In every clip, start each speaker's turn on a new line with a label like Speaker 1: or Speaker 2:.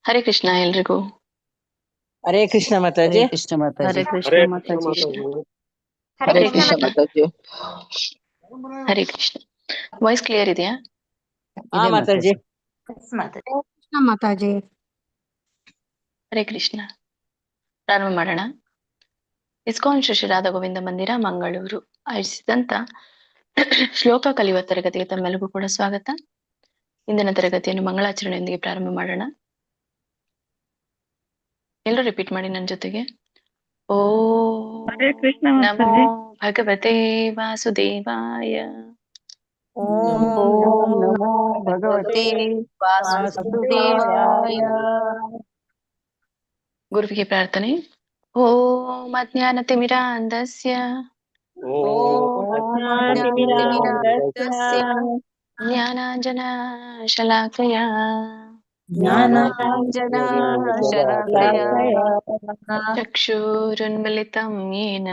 Speaker 1: ಹರೇ ಕೃಷ್ಣ ಎಲ್ರಿಗೂ.
Speaker 2: ಹರೇ ಕೃಷ್ಣ ಮಾತಾಜಿ.
Speaker 3: ಹರೇ ಕೃಷ್ಣ ಮಾತಾಜಿ.
Speaker 4: ಹರೇ ಕೃಷ್ಣ
Speaker 5: ಹರೇ
Speaker 4: Mataji.
Speaker 5: Hare
Speaker 1: Krishna
Speaker 5: Mataji.
Speaker 1: Hare Krishna. Voice clear ಇದೆಯಾ?
Speaker 2: ಹಾ ಮಾತಾಜಿ.
Speaker 4: ಕೃಷ್ಣ ಮಾತಾಜಿ.
Speaker 1: ಹರೇ ಕೃಷ್ಣ. ಪ್ರಾರಂಭ ಮಾಡೋಣ. ಇಸ್ಕಾನ್ ಶ್ರೀ ರಾಧಾ ಗೋವಿಂದ ಮಂದಿರ ಮಂಗಳೂರು ಆಯೋಜಿಸಿದಂತ ಶ್ಲೋಕ ಕಲಿಯುವ ತರಗತಿಗೆ ತಮ್ಮೆಲ್ಲರಿಗೂ ಕೂಡ ಸ್ವಾಗತ. ಇಂದಿನ ತರಗತಿಯನ್ನು ಮಂಗಳಾಚರಣೆಯೊಂದಿಗೆ ಪ್ರಾರಂಭ ಮಾಡೋಣ. ಎಲ್ಲರೂ ರಿಪೀಟ್ ಮಾಡಿ ನನ್ನ ಜೊತೆಗೆ. ಓ
Speaker 4: ಹರೇ ಕೃಷ್ಣ
Speaker 1: ನಮೋ
Speaker 4: ಮಾತಾಜಿ.
Speaker 1: ಭಗವತೆ ವಾಸುದೇವಾಯ.
Speaker 3: ಓಂ ನಮೋ ಭಗವತೆ ವಾಸುದೇವಾಯ.
Speaker 1: ಗುರುವಿಗೆ ಪ್ರಾರ್ಥನೆ. ಓಂ ಅಜ್ಞಾನತಿಮಿರಾಂಧಸ್ಯ ಜ್ಞಾನಾಂಜನ ಶಲಾಕಯ ಚಕ್ಷುರುನ್ಮಿಲಿತಂ ಯೇನ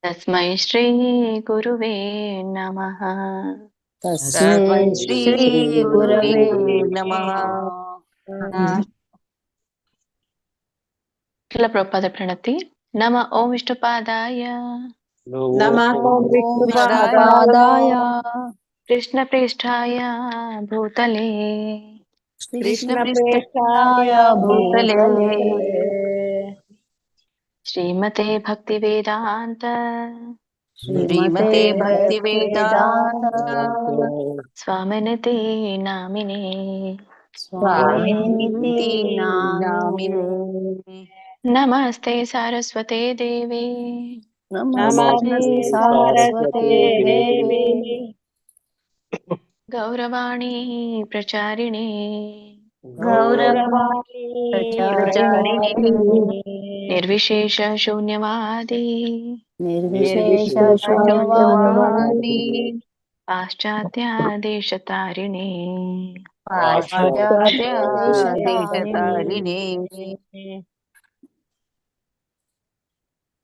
Speaker 1: ತಸ್ಮೈ ಶ್ರೀ ಗುರುವೇ ನಮಃ.
Speaker 3: ತಸ್ಮೈ ಶ್ರೀ ಗುರವೇ ನಮಃ.
Speaker 1: ಶ್ರೀಲ ಪ್ರಭುಪಾದ ಪ್ರಣತಿ. ನಮ ಓಂ ವಿಷ್ಣುಪಾದಾಯ
Speaker 3: ವಿಷ್ಣುಪಾದಾಯ
Speaker 1: ಕೃಷ್ಣ ಪ್ರೇಷ್ಠಾಯ ಭೂತಲೆ
Speaker 3: ಕೃಷ್ಣ ಪ್ರೇಷ್ಠಾಯ ಭೂತಲೆ
Speaker 1: ಶ್ರೀಮತೆ ಭಕ್ತಿ ವೇದಾಂತ
Speaker 3: ಶ್ರೀಮತೆ ಭಕ್ತಿ ವೇದಾಂತ
Speaker 1: ಸ್ವಾಮಿನಿತಿ ನಾಮಿನೇ
Speaker 3: ಸ್ವಾಮಿನಿತಿ ನಾಮಿನೇ.
Speaker 1: ನಮಸ್ತೆ ಸಾರಸ್ವತೆ ದೇವಿ
Speaker 3: ನಮಸ್ತೆ ಸಾರಸ್ವತೆ ದೇವಿ
Speaker 1: ಗೌರವಾಣಿ ಪ್ರಚಾರಿಣಿ
Speaker 3: ಗೌರವಾಣಿ ಪ್ರಚಾರಿಣಿ
Speaker 1: ನಿರ್ವಿಶೇಷ ಶೂನ್ಯವಾದಿ
Speaker 3: ನಿರ್ವಿಶೇಷ ಶೂನ್ಯವಾದಿ
Speaker 1: ಪಾಶ್ಚಾತ್ಯ ದೇಶ ತಾರಿಣಿ
Speaker 3: ಪಾಶ್ಚಾತ್ಯ ದೇಶತಾರಿಣಿ.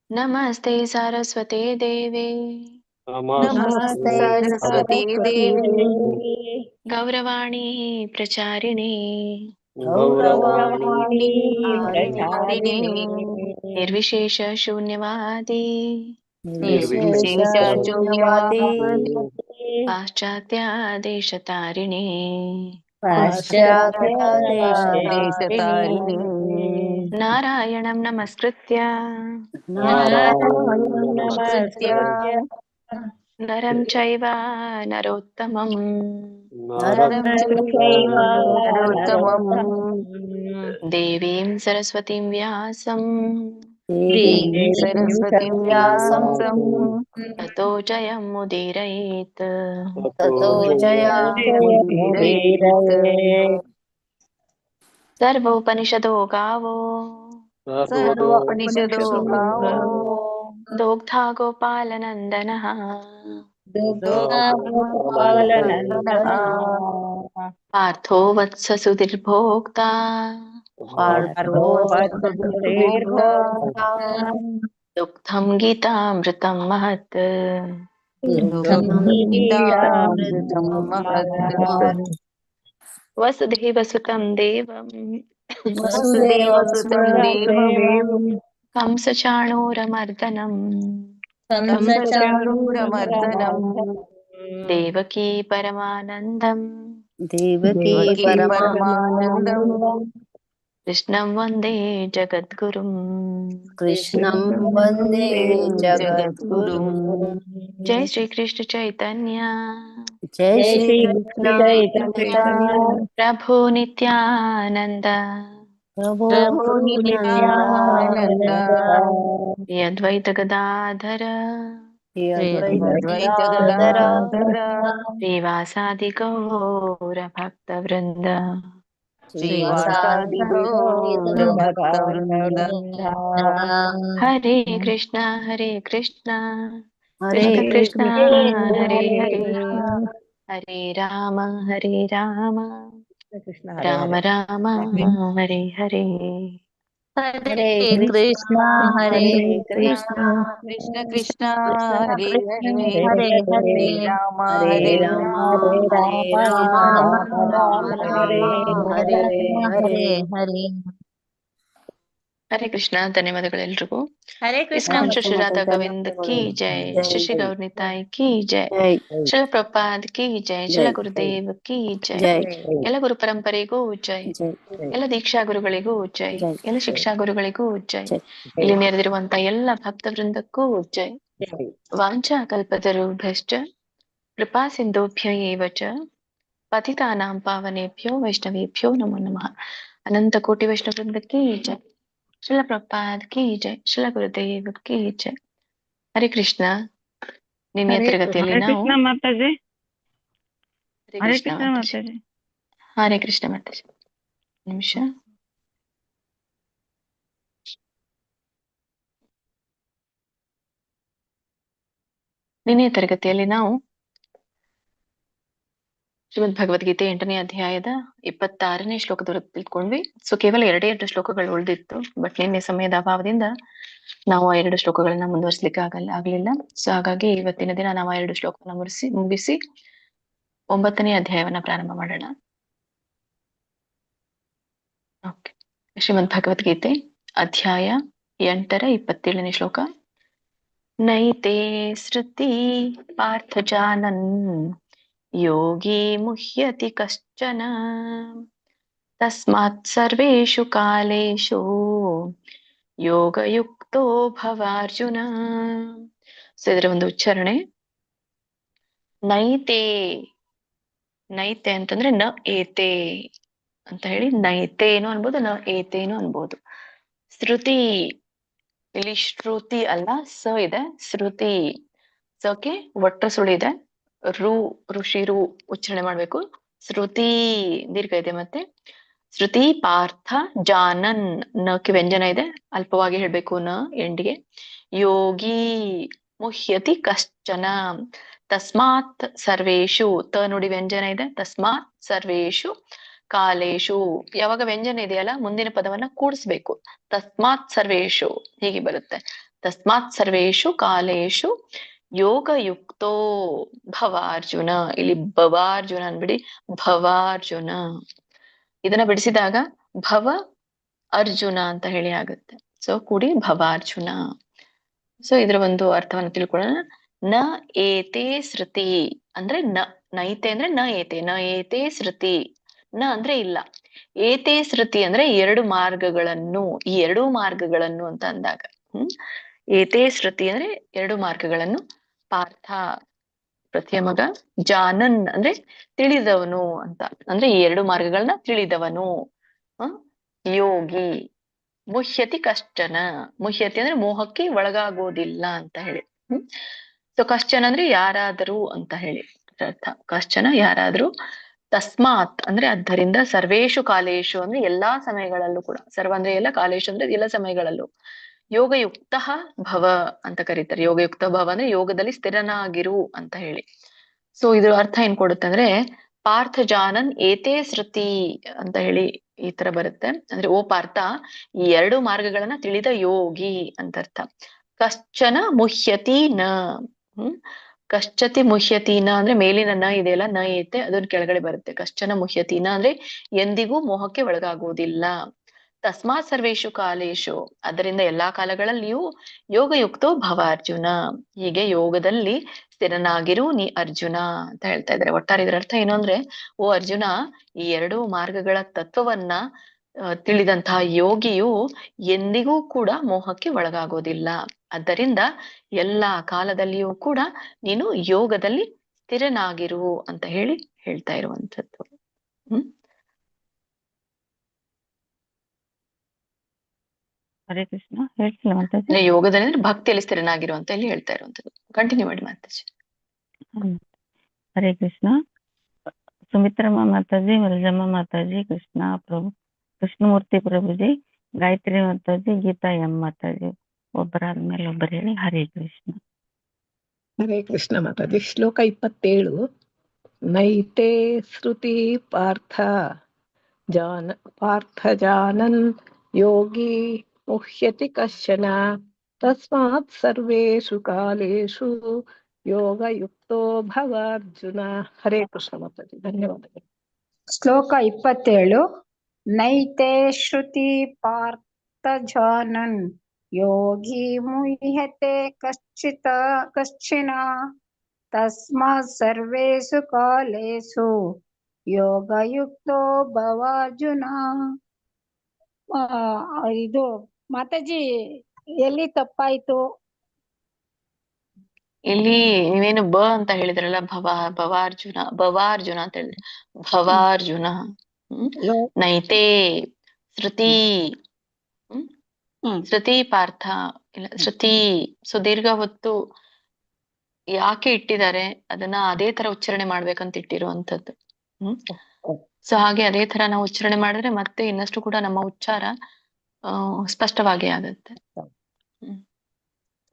Speaker 1: ನಮಸ್ತೆ ಸಾರಸ್ವತೆ ದೇವಿ
Speaker 3: ನಮಸ್ತೆ ಸರಸ್ವತಿ ದೇವಿ
Speaker 1: ಗೌರವಾಣಿ ಪ್ರಚಾರಿಣಿ
Speaker 3: ಗೌರವಾಣಿ ಪ್ರಚಾರಿಣಿ
Speaker 1: ನಿರ್ವಿಶೇಷ ಶೂನ್ಯವಾದಿ
Speaker 3: ನಿರ್ವಿಶೇಷ ಶೂನ್ಯವಾದಿ
Speaker 1: ಪಾಶ್ಚಾತ್ಯ ದೇಶ ತಾರಿಣಿ
Speaker 3: ಪಾಶ್ಚಾತ್ಯ ದೇಶತಾರಿಣಿ.
Speaker 1: ನಾರಾಯಣಂ ನಮಸ್ಕೃತ್ಯ
Speaker 3: ನಾರಾಯಣಂ ನಮಸ್ಕೃತ್ಯ
Speaker 1: ನರಂ ಚೈವ ನರೋತ್ತಮಂ
Speaker 3: ನರಂ ಚೈವ ನರೋತ್ತಮಂ
Speaker 1: ದೇವೀಂ ಸರಸ್ವತೀಂ ವ್ಯಾಸಂ
Speaker 3: ದೇವೀಂ ಸರಸ್ವತೀಂ ವ್ಯಾಸಂ
Speaker 1: ತತೋ ಜಯಂ ಮುದೀರಯೇತ್.
Speaker 3: ತತೋ ಜಯಮುದೀರಯೇತ್.
Speaker 1: ಸರ್ವೋಪನಿಷದೋ ಗಾವೋ
Speaker 3: ಸರ್ವೋಪನಿಷದೋ ಗಾವೋ
Speaker 1: ದೋಗ್ಧಾ ಗೋಪಾಲನಂದನಃ
Speaker 3: ಗೋಪಾಲನಂದನಃ
Speaker 1: ಪಾರ್ಥೋ ವತ್ಸ ಸುಧಿರ್ಭೋಕ್ತಾ
Speaker 3: ಪಾರ್ಥೋ ವತ್ಸಸುಧೀರ್ಭೋಕ್ತಾ
Speaker 1: ದುಗ್ಧಂ ಗೀತಾಮೃತಂ ಮಹತ್.
Speaker 3: ದುಗ್ಧಂ ಗೀತಾಮೃತಂ ಮಹತ್.
Speaker 1: ವಸುದೇವಸುತಂ ದೇವಂ
Speaker 3: ವಸುದೇವಸುತಂ ದೇವಂ
Speaker 1: ಕಂಸಚಾಣೂರಮರ್ದನಂ
Speaker 3: ಕಂಸಚಾಣೂರಮರ್ದನಂ
Speaker 1: ದೇವಕೀ ಪರಮಾನಂದಂ
Speaker 3: ದೇವಕೀ ಪರಮಾನಂದಂ
Speaker 1: ಕೃಷ್ಣಂ ವಂದೇ ಜಗದ್ಗುರುಂ.
Speaker 3: ಕೃಷ್ಣಂ ವಂದೇ ಜಗದ್ಗುರುಂ.
Speaker 1: ಜೈ ಶ್ರೀ ಕೃಷ್ಣ ಚೈತನ್ಯ
Speaker 3: ಜೈ ಶ್ರೀ ಕೃಷ್ಣ ಚೈತನ್ಯ
Speaker 1: ಪ್ರಭು ನಿತ್ಯಾನಂದ
Speaker 3: ಪ್ರಭು ನಿತ್ಯಾನಂದ
Speaker 1: ಶ್ರೀ ಅದ್ವೈತ ಗದಾಧರ
Speaker 3: ಶ್ರೀ ಅದ್ವೈತ ಗದಾಧರ
Speaker 1: ಶ್ರೀವಾಸಾದಿ ಗೌರ ಭಕ್ತ ವೃಂದ
Speaker 3: ಶ್ರೀವಾಸಾದಿ ಗೌರ ಭಕ್ತ ವೃಂದ.
Speaker 1: ಹರೇ ಕೃಷ್ಣ ಹರೇ ಕೃಷ್ಣ
Speaker 3: ಹರೇ
Speaker 1: ಕೃಷ್ಣ ಕೃಷ್ಣ ಹರೇ ಹರೇ
Speaker 3: ಕೃಷ್ಣ
Speaker 1: ಹರೇ ರಾಮ ಹರೇ ರಾಮ
Speaker 2: ಕೃಷ್ಣ
Speaker 1: ರಾಮ ರಾಮ ಹರೇ ಹರೇ.
Speaker 3: ಹರೇ ಕೃಷ್ಣ ಹರೇ ಕೃಷ್ಣ
Speaker 5: ಕೃಷ್ಣ ಕೃಷ್ಣ ಹರೇ
Speaker 3: ಕೃಷ್ಣ
Speaker 5: ಹರೇ
Speaker 3: ಹರೇ ಹರೇ
Speaker 5: ರಾಮ
Speaker 3: ಹರೇ
Speaker 5: ಹರೇ
Speaker 3: ರಾಮ
Speaker 5: ರಾಮ
Speaker 3: ಹರೇ ರಾಮ ರಾಮ ಹರೇ ಹರೇ
Speaker 5: ಹರೇ ಹರೇ
Speaker 1: ಹರೇ ಕೃಷ್ಣ. ಧನ್ಯವಾದಗಳೆಲ್ರಿಗೂ.
Speaker 5: ಹರೇ ಕೃಷ್ಣ
Speaker 1: ಇಸ್ಕಾನ್
Speaker 3: ಕೃಷ್ಣ
Speaker 1: ಶ್ರೀ ರಾಧಾ
Speaker 3: ಮಾತಾಜಿ
Speaker 1: ಗೋವಿಂದ್ ಕಿ ಜೈ,
Speaker 3: ಜೈ
Speaker 1: ಶ್ರೀ ಶ್ರೀ
Speaker 3: ಜೈ
Speaker 1: ಗೌರ್ನಿತಾಯಿ ಕಿ ಜೈ,
Speaker 3: ಜೈ
Speaker 1: ಶ್ರೀಲ ಪ್ರಪಾದ್ ಕಿ ಜೈ, ಶ್ರೀಲ
Speaker 3: ಜೈ
Speaker 1: ಗುರುದೇವ್ ಕಿ ಜೈ,
Speaker 3: ಜೈ
Speaker 1: ಎಲ್ಲ ಗುರು ಪರಂಪರೆಗೂ ಜೈ,
Speaker 3: ಜೈ ಜೈ
Speaker 1: ಎಲ್ಲ ದೀಕ್ಷಾ ಗುರುಗಳಿಗೂ ಜೈ,
Speaker 3: ಜೈ
Speaker 1: ಎಲ್ಲ ಶಿಕ್ಷಾ ಗುರುಗಳಿಗೂ ಜೈ,
Speaker 3: ಜೈ
Speaker 1: ಇಲ್ಲಿ ನೆರೆದಿರುವಂತ ಎಲ್ಲ ಭಕ್ತ ವೃಂದಕ್ಕೂ ಜೈ.
Speaker 3: ಜೈ
Speaker 1: ವಾಂಛಾ ಕಲ್ಪತರುಭ್ಯಶ್ಚ ಕೃಪಾ ಸಿಂಧುಭ್ಯ ಏವ ಚ ಪತಿತಾನಾಂ ಪಾವನೇಭ್ಯೋ ವೈಷ್ಣವೇಭ್ಯೋ ನಮೋ ನಮಃ. ಅನಂತ ಕೋಟಿ ವೈಷ್ಣವ ವೃಂದಕ್ಕೆ ಜೈ, ಶ್ರೀಲ ಪ್ರಪಾದ್ ಕಿ ಜೈ, ಶ್ರೀಲ ಗುರುದೇವ್ ಕಿ ಜೈ. ಹರೇ ಕೃಷ್ಣ. ನಿನ್ನೆ
Speaker 3: ಹರೇ
Speaker 1: ತರಗತಿಯಲ್ಲಿ
Speaker 4: ಹರೇ
Speaker 1: ನಾವು
Speaker 4: ಕೃಷ್ಣ ಮಾತಾಜಿ.
Speaker 1: ಹರೇ
Speaker 4: ಹರೇ
Speaker 1: ಕೃಷ್ಣ
Speaker 4: ಕೃಷ್ಣ
Speaker 1: ಮಾತಾಜಿ.
Speaker 4: ಮಾತಾಜಿ.
Speaker 1: ಹರೇ ಕೃಷ್ಣ ಮಾತಾಜಿ. ನಿಮಿಷ. ನಿನ್ನೆ ತರಗತಿಯಲ್ಲಿ ನಾವು ಶ್ರೀಮದ್ ಭಗವದ್ಗೀತೆ 8ನೇ ಅಧ್ಯಾಯದ 26ನೇ ಶ್ಲೋಕದವರೆಗೆ ತಿಳ್ಕೊಂಡ್ವಿ. ಸೊ ಕೇವಲ 2 ಶ್ಲೋಕಗಳು ಉಳಿದಿತ್ತು. ಬಟ್ ನಿನ್ನೆ ಸಮಯದ ಅಭಾವದಿಂದ ನಾವು ಆ 2 ಶ್ಲೋಕಗಳನ್ನ ಮುಂದುವರಿಸಲಿಕ್ಕೆ ಆಗ್ಲಿಲ್ಲ. ಸೊ ಹಾಗಾಗಿ ಇವತ್ತಿನ ದಿನ ನಾವು ಆ 2 ಶ್ಲೋಕವನ್ನ ಮುಗಿಸಿ 9ನೇ ಅಧ್ಯಾಯವನ್ನ ಪ್ರಾರಂಭ ಮಾಡೋಣ. ಓಕೆ. ಶ್ರೀಮದ್ ಭಗವದ್ಗೀತೆ ಅಧ್ಯಾಯ 8ರ 27ನೇ ಶ್ಲೋಕ. ನೈತೆ ಶ್ರುತಿ ಪಾರ್ಥ ಜಾನನ್ ಯೋಗಿ ಮುಹ್ಯತಿ ಕಶ್ಚನ ತಸ್ಮಾತ್ ಸರ್ವೇಷು ಕಾಲೇಷು ಯೋಗಯುಕ್ತೋ ಭವಾರ್ಜುನ. ಸೊ ಇದರ ಒಂದು ಉಚ್ಚಾರಣೆ ನೈತೆ. ನೈತೆ ಅಂತಂದ್ರೆ ನ ಏತೆ ಅಂತ ಹೇಳಿ ನೈತೇನು ಅನ್ಬೋದು, ನ ಏತೇನು ಅನ್ಬೋದು. ಶ್ರುತಿ, ಇಲ್ಲಿ ಶ್ರುತಿ ಅಲ್ಲ ಸ ಇದೆ, ಶ್ರುತಿ. ಸಕ್ಕೆ ಒಟ್ಟ ಸುಳಿ ಇದೆ, ಋಷಿ ರು ಉಚ್ಚಾರಣೆ ಮಾಡ್ಬೇಕು. ಶ್ರುತಿ ದೀರ್ಘ ಇದೆ. ಮತ್ತೆ ಶ್ರುತಿ ಪಾರ್ಥ ಜಾನನ್, ನಕ್ಕೆ ವ್ಯಂಜನ ಇದೆ, ಅಲ್ಪವಾಗಿ ಹೇಳ್ಬೇಕು ನ ಎಂಡಿಗೆ. ಯೋಗಿ ಮುಹ್ಯತಿ ಕಶ್ಚನ ತಸ್ಮಾತ್ ಸರ್ವೇಷು, ತ ನುಡಿ ವ್ಯಂಜನ ಇದೆ, ತಸ್ಮಾತ್ ಸರ್ವೇಷು ಕಾಲೇಶು. ಯಾವಾಗ ವ್ಯಂಜನ ಇದೆಯಲ್ಲ ಮುಂದಿನ ಪದವನ್ನ ಕೂಡಿಸ್ಬೇಕು. ತಸ್ಮಾತ್ ಸರ್ವೇಷು ಹೀಗೆ ಬರುತ್ತೆ. ತಸ್ಮಾತ್ ಸರ್ವೇಷು ಕಾಲೇಶು ಯೋಗಯುಕ್ತೋ ಭವಾರ್ಜುನ. ಇಲ್ಲಿ ಭವಾರ್ಜುನ ಅನ್ಬಿಡಿ, ಭವಾರ್ಜುನ. ಇದನ್ನ ಬಿಡಿಸಿದಾಗ ಭವ ಅರ್ಜುನ ಅಂತ ಹೇಳಿ ಆಗುತ್ತೆ. ಸೊ ಕೂಡಿ ಭವಾರ್ಜುನ. ಸೊ ಇದರ ಒಂದು ಅರ್ಥವನ್ನು ತಿಳ್ಕೊಳ್ಳೋಣ. ನ ಏತೆ ಶ್ರುತಿ ಅಂದ್ರೆ ನೈತೆ ಅಂದ್ರೆ ನ ಏತೆ, ನ ಏತೆ ಶ್ರುತಿ. ನ ಅಂದ್ರೆ ಇಲ್ಲ, ಏತೆ ಶ್ರುತಿ ಅಂದ್ರೆ 2 ಮಾರ್ಗಗಳನ್ನು, ಈ 2 ಮಾರ್ಗಗಳನ್ನು ಅಂತ ಅಂದಾಗ ಏತೆ ಶ್ರುತಿ ಅಂದ್ರೆ 2 ಮಾರ್ಗಗಳನ್ನು. ಪಾರ್ಥ ಪ್ರತಿಯ ಮಗ, ಜಾನನ್ ಅಂದ್ರೆ ತಿಳಿದವನು ಅಂತ, ಅಂದ್ರೆ ಈ 2 ಮಾರ್ಗಗಳನ್ನ ತಿಳಿದವನು. ಯೋಗಿ ಮುಹ್ಯತಿ ಕಶ್ಚನ, ಮುಹ್ಯತಿ ಅಂದ್ರೆ ಮೋಹಕ್ಕೆ ಒಳಗಾಗೋದಿಲ್ಲ ಅಂತ ಹೇಳಿ. ಸೊ ಕಶ್ಚನ ಅಂದ್ರೆ ಯಾರಾದರೂ ಅಂತ ಹೇಳಿ ಅರ್ಥ. ಕಶ್ಚನ ಯಾರಾದ್ರೂ. ತಸ್ಮಾತ್ ಅಂದ್ರೆ ಆದ್ದರಿಂದ, ಸರ್ವೇಷು ಕಾಲೇಶು ಅಂದ್ರೆ ಎಲ್ಲಾ ಸಮಯಗಳಲ್ಲೂ ಕೂಡ, ಸರ್ವ ಅಂದ್ರೆ ಎಲ್ಲ, ಕಾಲೇಶು ಅಂದ್ರೆ ಎಲ್ಲ ಸಮಯಗಳಲ್ಲೂ. ಯೋಗಯುಕ್ತ ಭವ ಅಂತ ಕರೀತಾರೆ. ಯೋಗಯುಕ್ತ ಭವ ಅಂದ್ರೆ ಯೋಗದಲ್ಲಿ ಸ್ಥಿರನಾಗಿರು ಅಂತ ಹೇಳಿ. ಸೊ ಇದ್ರ ಅರ್ಥ ಏನ್ ಕೊಡುತ್ತೆ ಅಂದ್ರೆ ಪಾರ್ಥ ಜಾನನ್ ಏತೇ ಶ್ರುತಿ ಅಂತ ಹೇಳಿ ಈ ತರ ಬರುತ್ತೆ. ಅಂದ್ರೆ ಓ ಪಾರ್ಥ, ಈ 2 ಮಾರ್ಗಗಳನ್ನ ತಿಳಿದ ಯೋಗಿ ಅಂತ ಅರ್ಥ. ಕಶ್ಚನ ಮುಹ್ಯತಿ ನ, ಕಶ್ಚತಿ ಮುಹ್ಯತಿ ನ ಅಂದ್ರೆ ಮೇಲಿನ ನ ಇದೆಯಲ್ಲ, ನ ಏತೆ ಅದನ್ನ ಕೆಳಗಡೆ ಬರುತ್ತೆ. ಕಶ್ಚನ ಮುಹ್ಯತಿ ನ ಅಂದ್ರೆ ಎಂದಿಗೂ ಮೋಹಕ್ಕೆ ಒಳಗಾಗುವುದಿಲ್ಲ. ತಸ್ಮಾತ್ ಸರ್ವೇಷು ಕಾಲೇಶು ಅದರಿಂದ ಎಲ್ಲಾ ಕಾಲಗಳಲ್ಲಿಯೂ ಯೋಗಯುಕ್ತೋ ಭವ ಅರ್ಜುನ, ಹೀಗೆ ಯೋಗದಲ್ಲಿ ಸ್ಥಿರನಾಗಿರು ನೀ ಅರ್ಜುನ ಅಂತ ಹೇಳ್ತಾ ಇದ್ದಾರೆ. ಒಟ್ಟಾರೆ ಇದರ ಅರ್ಥ ಏನು ಅಂದ್ರೆ, ಓ ಅರ್ಜುನ, ಈ 2 ಮಾರ್ಗಗಳ ತತ್ವವನ್ನ ತಿಳಿದಂತಹ ಯೋಗಿಯು ಎಂದಿಗೂ ಕೂಡ ಮೋಹಕ್ಕೆ ಒಳಗಾಗೋದಿಲ್ಲ. ಆದ್ದರಿಂದ ಎಲ್ಲಾ ಕಾಲದಲ್ಲಿಯೂ ಕೂಡ ನೀನು ಯೋಗದಲ್ಲಿ ಸ್ಥಿರನಾಗಿರು ಅಂತ ಹೇಳಿ ಹೇಳ್ತಾ ಇರುವಂತದ್ದು.
Speaker 4: ಹರೇ ಕೃಷ್ಣ. ಹೇಳ್ತಿಲ್ಲ ಮಾತಾಜಿ.
Speaker 1: ಯೋಗದಲ್ಲಿ ಅಂದ್ರೆ ಭಕ್ತಿಯಲ್ಲಿ ಸ್ಥಿರನಾಗಿರು ಅಂತ ಇಲ್ಲಿ ಹೇಳ್ತಾ ಇರುವಂತದ್ದು. ಕಂಟಿನ್ಯೂ ಮಾಡಿ ಮಾತಾಜಿ.
Speaker 4: ಹರೇ ಕೃಷ್ಣ. ಸುಮಿತ್ರಮ್ಮ ಮಾತಾಜಿ, ಮಲಜಮ್ಮ ಮಾತಾಜಿ, ಕೃಷ್ಣ ಪ್ರಭು, ಕೃಷ್ಣಮೂರ್ತಿ ಪ್ರಭುಜಿ, ಗಾಯತ್ರಿ ಮಾತಾಜಿ, ಗೀತಾ ಎಂ ಮಾತಾಜಿ, ಒಬ್ಬರಾದ್ಮೇಲೆ ಒಬ್ಬರು ಹೇಳಿ. ಹರೇ ಕೃಷ್ಣ.
Speaker 6: ಹರೇ ಕೃಷ್ಣ ಮಾತಾಜಿ. ಶ್ಲೋಕ 27. ನೈತೆ ಶ್ರುತಿ ಪಾರ್ಥ ಜಾನನ್ ಯೋಗಿ मुह्यति कश्चन तस्मात् सर्वेषु कालेषु योगयुक्तो भव अर्जुन। हरे कृष्ण माताजि, ಧನ್ಯವಾದಗಳು.
Speaker 3: ಶ್ಲೋಕ 27. ನೈತೆ ಶ್ರುತಿ ಪಾರ್ಥ ಜಾನನ್ ಯೋಗಿ ಮುಹ್ಯತೆ ಕಶ್ಚಿನ ತಸ್ಮಾತ್ ಸರ್ವೇಷು ಕಾಲೇಷು ಯೋಗಯುಕ್ತೋ ಭವಾರ್ಜುನ. ಇದು ಮಾತಾಜಿ ಎಲ್ಲಿ ತಪ್ಪಾಯ್ತು?
Speaker 1: ಇಲ್ಲಿ ನೀವೇನು ಬ ಅಂತ ಹೇಳಿದ್ರಲ್ಲ, ಭವಾರ್ಜುನ ಅಂತ ಹೇಳಿದ್ರಿ. ಭವಾರ್ಜುನ. ನೈತೆ ಶ್ರುತಿ. ಶ್ರುತಿ ಪಾರ್ಥ ಇಲ್ಲ, ಶ್ರುತಿ. ಸೊ ದೀರ್ಘ ಹೊತ್ತು ಯಾಕೆ ಇಟ್ಟಿದ್ದಾರೆ, ಅದನ್ನ ಅದೇ ತರ ಉಚ್ಚಾರಣೆ ಮಾಡ್ಬೇಕಂತ ಇಟ್ಟಿರುವಂತದ್ದು. ಸೊ ಹಾಗೆ ಅದೇ ತರ ನಾವು ಉಚ್ಚಾರಣೆ ಮಾಡಿದ್ರೆ ಮತ್ತೆ ಇನ್ನಷ್ಟು ಕೂಡ ನಮ್ಮ ಉಚ್ಚಾರ ಸ್ಪಷ್ಟವಾಗಿ ಆಗತ್ತೆ.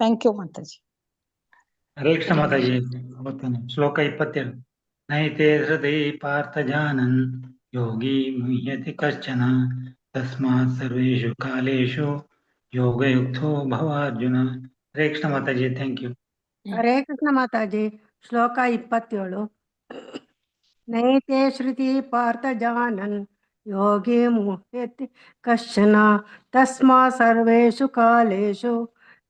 Speaker 3: Thank you Mataji.
Speaker 7: ಹರೇ ಕೃಷ್ಣ ಮಾತಾಜಿ. ಶ್ಲೋಕ 27. ನೈತೆ ಹೃದಯ ಪಾರ್ಥ ಜಾನನ್ ಯೋಗಿ ಮುಹ್ಯತಿ ಕಶ್ಚನ ತಸ್ಮಾತ್ ಸರ್ವೇಷು ಕಾಲೇಷು ಯೋಗಯುಕ್ತೋ ಭವ ಅರ್ಜುನ. ಹರೇ ಕೃಷ್ಣ ಮಾತಾಜಿ, ಥ್ಯಾಂಕ್ ಯು.
Speaker 8: ಹರೇ ಕೃಷ್ಣ ಮಾತಾಜಿ. ಶ್ಲೋಕ 27. ನೈತೆ ಶ್ರುತಿ ಪಾರ್ಥ ಜಾನನ್ ಯೋಗಿ ಮುಹ್ಯತಿ ಕಶ್ಚನ ತಸ್ಮಾತ್ ಸರ್ವೇಷು ಕಾಲೇಷು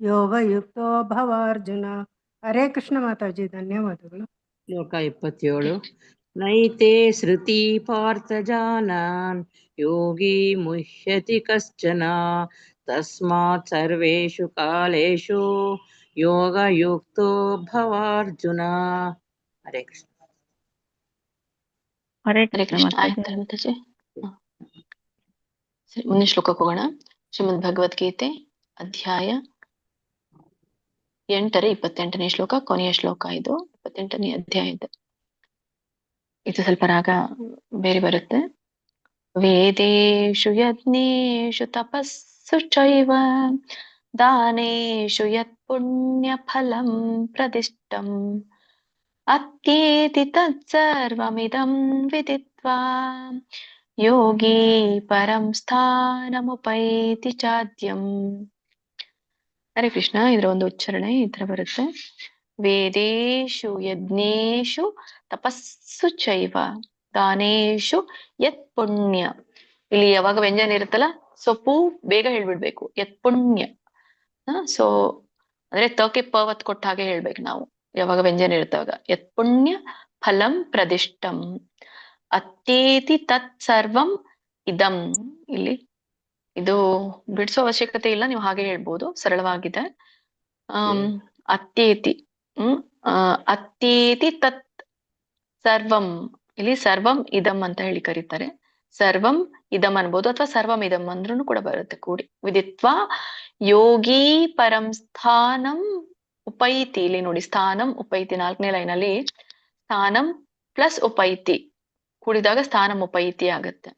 Speaker 8: ಯೋಗಯುಕ್ತೋ ಭವ ಅರ್ಜುನ. ಹರೇ ಕೃಷ್ಣ ಮಾತಾಜಿ, ಧನ್ಯವಾದಗಳು.
Speaker 2: ಶ್ಲೋಕ 27. ನೈತೆ ಶ್ರುತಿ ಪಾರ್ಥ ಜಾನನ್ ಯೋಗಿ ಮುಹ್ಯತಿ ಕಶ್ಚನ ತಸ್ಮಾತ್ ಸರ್ವೇಷು ಕಾಲೇಷು ಯೋಗಯುಕ್ತೋ ಭವಾರ್ಜುನ. ಹರೇ ಕೃಷ್ಣ.
Speaker 4: ಹರೇ
Speaker 1: ಹರೇ
Speaker 4: ಕೃಷ್ಣ
Speaker 1: ಕೃಷ್ಣ.
Speaker 4: ಮಾತಾಜಿ.
Speaker 1: ಆಯ್ತು ಮಾತಾಜಿ. ಸರಿ, ಮುಂದಿನ ಶ್ಲೋಕಕ್ಕೆ ಹೋಗೋಣ. ಶ್ರೀಮದ್ ಭಗವದ್ಗೀತೆ ಅಧ್ಯಾಯ 8ರ 28ನೇ ಶ್ಲೋಕ, ಕೊನೆಯ ಶ್ಲೋಕ ಇದು. 28ನೇ ಅಧ್ಯಾಯದ ಇದು ಸ್ವಲ್ಪ ರಾಗ ಬೇರೆ ಬರುತ್ತೆ. ವೇದೇಶು ಯಜ್ಞೇಶು ತಪಸ್ಸು ಚೈವ ದಾನೇಶು ಯತ್ ಪುಣ್ಯ ಫಲಂ ಪ್ರದಿಷ್ಟಂ ಅತ್ಯೇತಿ ತತ್ಸರ್ವಮಿದಂ ವಿದಿತ್ವಾ ಯೋಗಿ ಪರಂ ಸ್ಥಾನಮುಪೈತಿ ಚಾದ್ಯಂ. ಹರೇ ಕೃಷ್ಣ. ಇದರ ಒಂದು ಉಚ್ಚಾರಣೆ ಈ ತರ ಬರುತ್ತೆ. ವೇದೇಶು ಯಜ್ಞೇಶು ತಪಸ್ಸು ಚೈವ ದಾನೇಶು ಯತ್ ಪುಣ್ಯ. ಇಲ್ಲಿ ಯಾವಾಗ ವ್ಯಂಜನ ಇರುತ್ತಲ್ಲ, ಸೊಪ್ಪು ಬೇಗ ಹೇಳ್ಬಿಡ್ಬೇಕು. ಯತ್ ಪುಣ್ಯ. ಸೊ ಅಂದ್ರೆ ತಕ್ಕೆ ಪವತ್ ಕೊಟ್ಟ ಹಾಗೆ ಹೇಳ್ಬೇಕು ನಾವು ಯಾವಾಗ ವ್ಯಂಜನ ಇರ್ತಾವಾಗ. ಯತ್ ಪುಣ್ಯ ಫಲಂ ಪ್ರದಿಷ್ಟಂ ಅತ್ಯೇತಿ ತತ್ ಸರ್ವಂ ಇದಂ. ಇಲ್ಲಿ ಇದು ಬಿಡಿಸೋ ಅವಶ್ಯಕತೆ ಇಲ್ಲ, ನೀವು ಹಾಗೆ ಹೇಳ್ಬೋದು, ಸರಳವಾಗಿದೆ. ಅತ್ಯೇತಿ ಅತ್ಯೇತಿ ತತ್ ಸರ್ವಂ. ಇಲ್ಲಿ ಸರ್ವಂ ಇದಂ ಅಂತ ಹೇಳಿ ಕರೀತಾರೆ. ಸರ್ವಂ ಇದಂ ಅನ್ಬೋದು, ಅಥವಾ ಸರ್ವಂ ಇದಂ ಅಂದ್ರೂ ಕೂಡ ಬರುತ್ತೆ ಕೂಡಿ. ವಿದಿತ್ವಾ ಯೋಗಿ ಪರಂ ಸ್ಥಾನಂ ಉಪೈತಿ. ಇಲ್ಲಿ ನೋಡಿ, ಸ್ಥಾನಂ ಉಪೈತಿ 4ನೇ ಲೈನಲ್ಲಿ ಸ್ಥಾನಂ ಪ್ಲಸ್ ಉಪೈತಿ ಕೂಡಿದಾಗ ಸ್ಥಾನಂ ಉಪೈತಿ ಆಗತ್ತೆ.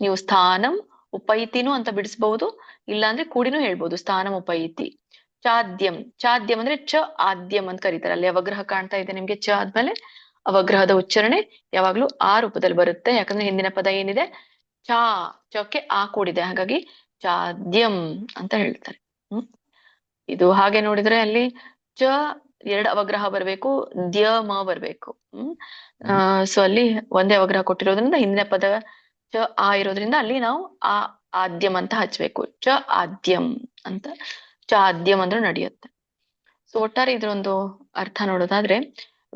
Speaker 1: ನೀವು ಸ್ಥಾನಂ ಉಪೈತಿನೂ ಅಂತ ಬಿಡಿಸಬಹುದು, ಇಲ್ಲಾಂದ್ರೆ ಕೂಡಿನೂ ಹೇಳ್ಬೋದು. ಸ್ಥಾನಂ ಉಪೈತಿ. ಚಾದ್ಯಂ. ಚಾದ್ಯಂ ಅಂದ್ರೆ ಚ ಆದ್ಯಂ ಅಂತ ಕರೀತಾರೆ. ಅಲ್ಲಿ ಅವಗ್ರಹ ಕಾಣ್ತಾ ಇದೆ ನಿಮ್ಗೆ. ಚ ಆದ್ಮೇಲೆ ಅವಗ್ರಹದ ಉಚ್ಚಾರಣೆ ಯಾವಾಗ್ಲೂ ಆ ರೂಪದಲ್ಲಿ ಬರುತ್ತೆ. ಯಾಕಂದ್ರೆ ಹಿಂದಿನ ಪದ ಏನಿದೆ, ಚಕ್ಕೆ ಆ ಕೂಡಿದೆ, ಹಾಗಾಗಿ ಚಾದ್ಯಂ ಅಂತ ಹೇಳ್ತಾರೆ. ಇದು ಹಾಗೆ ನೋಡಿದ್ರೆ ಅಲ್ಲಿ ಚ 2 ಅವಗ್ರಹ ಬರ್ಬೇಕು, ದ್ಯ ಮ ಬರ್ಬೇಕು. ಸೊ ಅಲ್ಲಿ ಒಂದೇ ಅವಗ್ರಹ ಕೊಟ್ಟಿರೋದ್ರಿಂದ ಹಿಂದಿನ ಪದ ಚ ಆ ಇರೋದ್ರಿಂದ ಅಲ್ಲಿ ನಾವು ಆ ಆದ್ಯಂ ಅಂತ ಹಚ್ಬೇಕು. ಚ ಆದ್ಯಂ ಅಂತ. ಚಾದ್ಯಂ ಅಂದ್ರೂ ನಡೆಯುತ್ತೆ. ಸೊ ಒಟ್ಟಾರೆ ಇದ್ರೊಂದು ಅರ್ಥ ನೋಡೋದಾದ್ರೆ,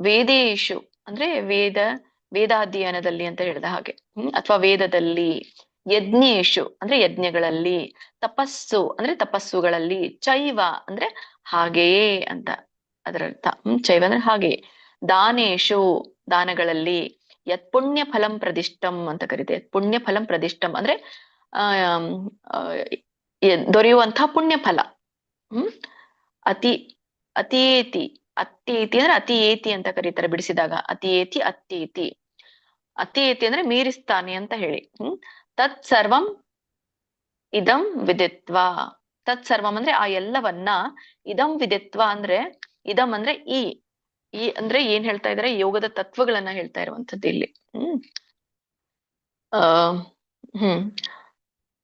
Speaker 1: ವೇದೇಶು ಅಂದ್ರೆ ವೇದಾಧ್ಯಯನದಲ್ಲಿ ಅಂತ ಹೇಳಿದ ಹಾಗೆ, ಅಥವಾ ವೇದದಲ್ಲಿ. ಯಜ್ಞೇಶು ಅಂದ್ರೆ ಯಜ್ಞಗಳಲ್ಲಿ. ತಪಸ್ಸು ಅಂದ್ರೆ ತಪಸ್ಸುಗಳಲ್ಲಿ. ಚೈವ ಅಂದ್ರೆ ಹಾಗೆಯೇ ಅಂತ ಅದರರ್ಥ. ಚೈವ ಅಂದ್ರೆ ಹಾಗೆಯೇ. ದಾನೇಶು ದಾನಗಳಲ್ಲಿ. ಯತ್ ಪುಣ್ಯ ಫಲಂ ಪ್ರದಿಷ್ಟಂ ಅಂತ ಕರೀತೆ. ಪುಣ್ಯ ಫಲಂ ಪ್ರದಿಷ್ಟಂ ಅಂದ್ರೆ ದೊರೆಯುವಂತಹ ಪುಣ್ಯ ಫಲ. ಅತಿಯೇತಿ ಅಂದ್ರೆ ಅತಿ ಏತಿ ಅಂತ ಕರೀತಾರೆ ಬಿಡಿಸಿದಾಗ. ಅತಿಯೇತಿ ಅತಿಯೇತಿ ಅಂದ್ರೆ ಮೀರಿಸ್ತಾನೆ ಅಂತ ಹೇಳಿ. ತತ್ ಸರ್ವಂ ಇದಂ ವಿದಿತ್ವಾ. ತತ್ ಸರ್ವಂ ಅಂದ್ರೆ ಆ ಎಲ್ಲವನ್ನ. ಇದಂ ವಿದಿತ್ವಾ ಅಂದ್ರೆ, ಇದಂ ಅಂದ್ರೆ ಈ ಅಂದ್ರೆ ಏನ್ ಹೇಳ್ತಾ ಇದಾರೆ, ಯೋಗದ ತತ್ವಗಳನ್ನ ಹೇಳ್ತಾ ಇರುವಂತದ್ದು ಇಲ್ಲಿ.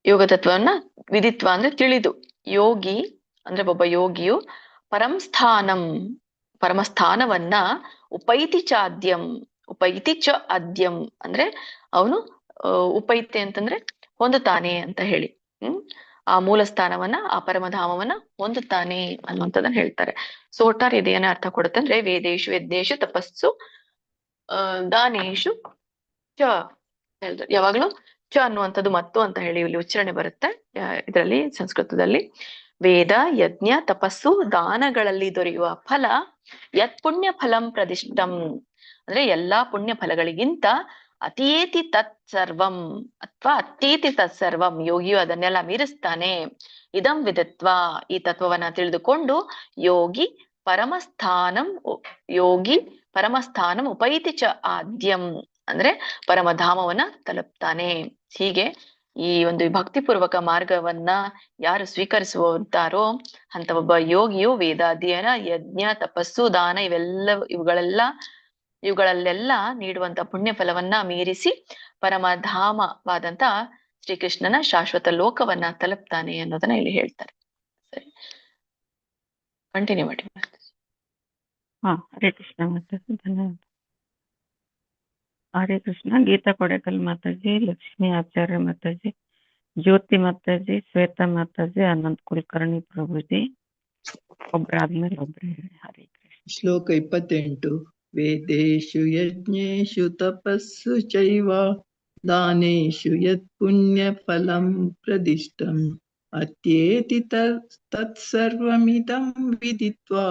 Speaker 1: ಯೋಗ ತತ್ವವನ್ನ ವಿದಿತ್ವ ಅಂದ್ರೆ ತಿಳಿದು, ಯೋಗಿ ಅಂದ್ರೆ ಒಬ್ಬ ಯೋಗಿಯು ಪರಮಸ್ಥಾನವನ್ನ ಉಪೈತಿ ಚಾದ್ಯಂ, ಉಪೈತಿ ಚ ಅದ್ಯಂ ಅಂದ್ರೆ ಅವನು ಉಪೈತೆ ಅಂತಂದ್ರೆ ಹೊಂದುತ್ತಾನೆ ಅಂತ ಹೇಳಿ. ಆ ಮೂಲ ಸ್ಥಾನವನ್ನ, ಆ ಪರಮಧಾಮವನ್ನ ಹೊಂದುತ್ತಾನೆ ಅನ್ನುವಂಥದ್ದನ್ನ ಹೇಳ್ತಾರೆ. ಸೊ ಒಟ್ಟಾರೆ ಇದೇನ ಅರ್ಥ ಕೊಡುತ್ತೆ ಅಂದ್ರೆ ವೇದೇಶು ಯಜ್ಞೇಶು ತಪಸ್ಸು ದಾನೇಶು ಚ ಹೇಳಿದ್ರು. ಯಾವಾಗ್ಲೂ ಚ ಅನ್ನುವಂಥದ್ದು ಮತ್ತು ಅಂತ ಹೇಳಿ ಇಲ್ಲಿ ಉಚ್ಚಾರಣೆ ಬರುತ್ತೆ ಇದರಲ್ಲಿ ಸಂಸ್ಕೃತದಲ್ಲಿ. ವೇದ ಯಜ್ಞ ತಪಸ್ಸು ದಾನಗಳಲ್ಲಿ ದೊರೆಯುವ ಫಲ ಯತ್ ಪುಣ್ಯ ಫಲಂ ಪ್ರದಿಷ್ಟಂ ಅಂದ್ರೆ ಎಲ್ಲಾ ಪುಣ್ಯ ಫಲಗಳಿಗಿಂತ ಅತೀತಿ ತತ್ಸರ್ವಂ ಅಥವಾ ಅತೀತಿ ತತ್ಸರ್ವಂ, ಯೋಗಿಯು ಅದನ್ನೆಲ್ಲ ಮೀರಿಸ್ತಾನೆ. ಇದಂ ವಿದಿತ್ವ, ಈ ತತ್ವವನ್ನ ತಿಳಿದುಕೊಂಡು ಯೋಗಿ ಪರಮಸ್ಥಾನಂ ಉಪೈತಿ ಚ ಆದ್ಯಂ ಅಂದ್ರೆ ಪರಮಧಾಮವನ್ನ ತಲುಪ್ತಾನೆ. ಹೀಗೆ ಈ ಒಂದು ಭಕ್ತಿಪೂರ್ವಕ ಮಾರ್ಗವನ್ನ ಯಾರು ಸ್ವೀಕರಿಸುತ್ತಾರೋ ಅಂತ ಒಬ್ಬ ಯೋಗಿಯು ವೇದಾಧ್ಯಯನ ಯಜ್ಞ ತಪಸ್ಸು ದಾನ ಇವುಗಳಲ್ಲೆಲ್ಲ ನೀಡುವಂತ ಪುಣ್ಯ ಫಲವನ್ನ ಮೀರಿಸಿ ಪರಮಧಾಮವಾದಂತ ಶ್ರೀಕೃಷ್ಣನ ಶಾಶ್ವತ ಲೋಕವನ್ನ ತಲುಪ್ತಾನೆ ಅನ್ನೋದನ್ನ ಇಲ್ಲಿ ಹೇಳ್ತಾರೆ. ಸರಿ, ಕಂಟಿನ್ಯೂ ಮಾಡಿ.
Speaker 4: ಹರೇ ಕೃಷ್ಣ ಮಾತಾಜಿ, ಧನ್ಯವಾದ. ಹರೇ ಕೃಷ್ಣ. ಗೀತಾ ಕೊಡೆಕಲ್ ಮಾತಾಜಿ, ಲಕ್ಷ್ಮೀ ಆಚಾರ್ಯ ಮಾತಾಜಿ, ಜ್ಯೋತಿ ಮಾತಾಜಿ, ಶ್ವೇತಾ ಮಾತಾಜಿ, ಅನಂತ್ ಕುಲಕರ್ಣಿ ಪ್ರಭುಜಿ, ಒಬ್ರಾದ್ಮೇಲೆ ಒಬ್ರು ಹೇಳಿ. ಹರೇ ಕೃಷ್ಣ.
Speaker 9: ಶ್ಲೋಕ 28. ವೇದೇಶು ಯಜ್ಞೇಶು ತಪಸ್ಸು ಚೈವ ದಾನೇಶು ಯತ್ ಪುಣ್ಯ ಫಲಂ ಪ್ರದಿಷ್ಟಂ ಅತ್ಯೇತಿ ತತ್ಸರ್ವಮಿದಂ ವಿದಿತ್ವಾ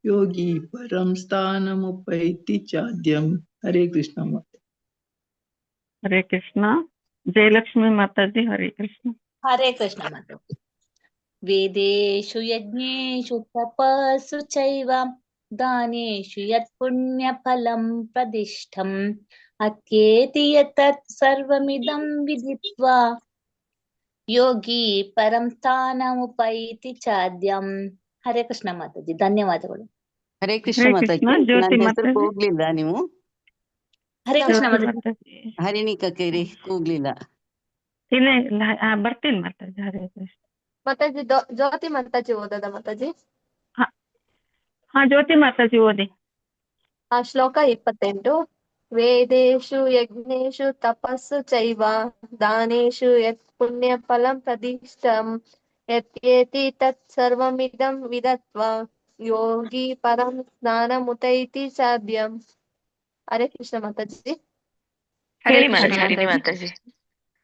Speaker 9: ಯೋಗಿ ಪರಂ ಸ್ಥಾನಮುಪೈತಿ ಚಾದ್ಯಂ. ಹರೇ ಕೃಷ್ಣ ಮಾತೆ.
Speaker 4: ಹರೇ ಕೃಷ್ಣ. ಜಯಲಕ್ಷ್ಮಿ ಮಾತಾಜಿ, ಹರೇ ಕೃಷ್ಣ.
Speaker 5: ಹರೇ ಕೃಷ್ಣ ಮಾತಾಜಿ. ವೇದೇಶು ಯಜ್ಞೇಶು ತಪಸ್ಸು ಚೈವ ದಾನೇಶು ಯತ್ ಪುಣ್ಯ ಫಲಂ ಪ್ರದಿಷ್ಟಂ ಅತ್ಯೇತಿ ಯತ್ ಸರ್ವಮಿದಂ ವಿದಿತ್ವಾ ಯೋಗಿ ಪರಂ ಸ್ಥಾನಮುಪೈತಿ ಚಾದ್ಯಂ. ಹರೇ ಕೃಷ್ಣ ಮಾತಾಜಿ, ಧನ್ಯವಾದಗಳು.
Speaker 3: ಹರೇ ಕೃಷ್ಣ
Speaker 4: ಹರೇ
Speaker 3: ಮಾತಾಜಿ.
Speaker 4: ಕೃಷ್ಣ. ಜ್ಯೋತಿ
Speaker 3: ನನ್ನ ಹೆಸರು
Speaker 4: ಮಾತಾಜಿ.
Speaker 3: ಕೂಗ್ಲಿಲ್ಲ ನೀವು.
Speaker 5: ಹರೇ ಕೃಷ್ಣ
Speaker 4: ಜ್ಯೋತಿ
Speaker 5: ಮಾತಾಜಿ.
Speaker 4: ಮಾತಾಜಿ.
Speaker 3: ಹರಿಣಿ ಕಕೇರಿ ಕೂಗ್ಲಿಲ್ಲ.
Speaker 4: ಇಲ್ಲ ಇಲ್ಲ, ಬರ್ತೀನಿ ಮಾತಾಜಿ. ಹರೇ ಕೃಷ್ಣ.
Speaker 10: ಮಾತಾಜಿ ಜ್ಯೋತಿ ಮಾತಾಜಿ ಓದದ ಮಾತಾಜಿ?
Speaker 4: ಹಾ, ಜ್ಯೋತಿ ಮಾತಾಜಿ ಓದಿ.
Speaker 10: ಶ್ಲೋಕ 28. ವೇದೇಶು ಯಜ್ಞೇಶು ತಪಸ್ಸು ಚೈವ ದಾನೇಶು ಯತ್ ಪುಣ್ಯ ಫಲಂ ಪ್ರದಿಷ್ಟಂ ಯತ್ಯೇತಿ ತತ್ ಸರ್ವಮಿದಂ ವಿದತ್ವಾ ಯೋಗಿ ಪರಂ ಸ್ನಾನಮುಪೈತಿ ಚಾದ್ಯಂ. ಹರೇ ಕೃಷ್ಣ ಮಾತಾಜಿ.
Speaker 1: ಹೇಳಿ ಹರಿಣಿ ಮಾತಾಜಿ.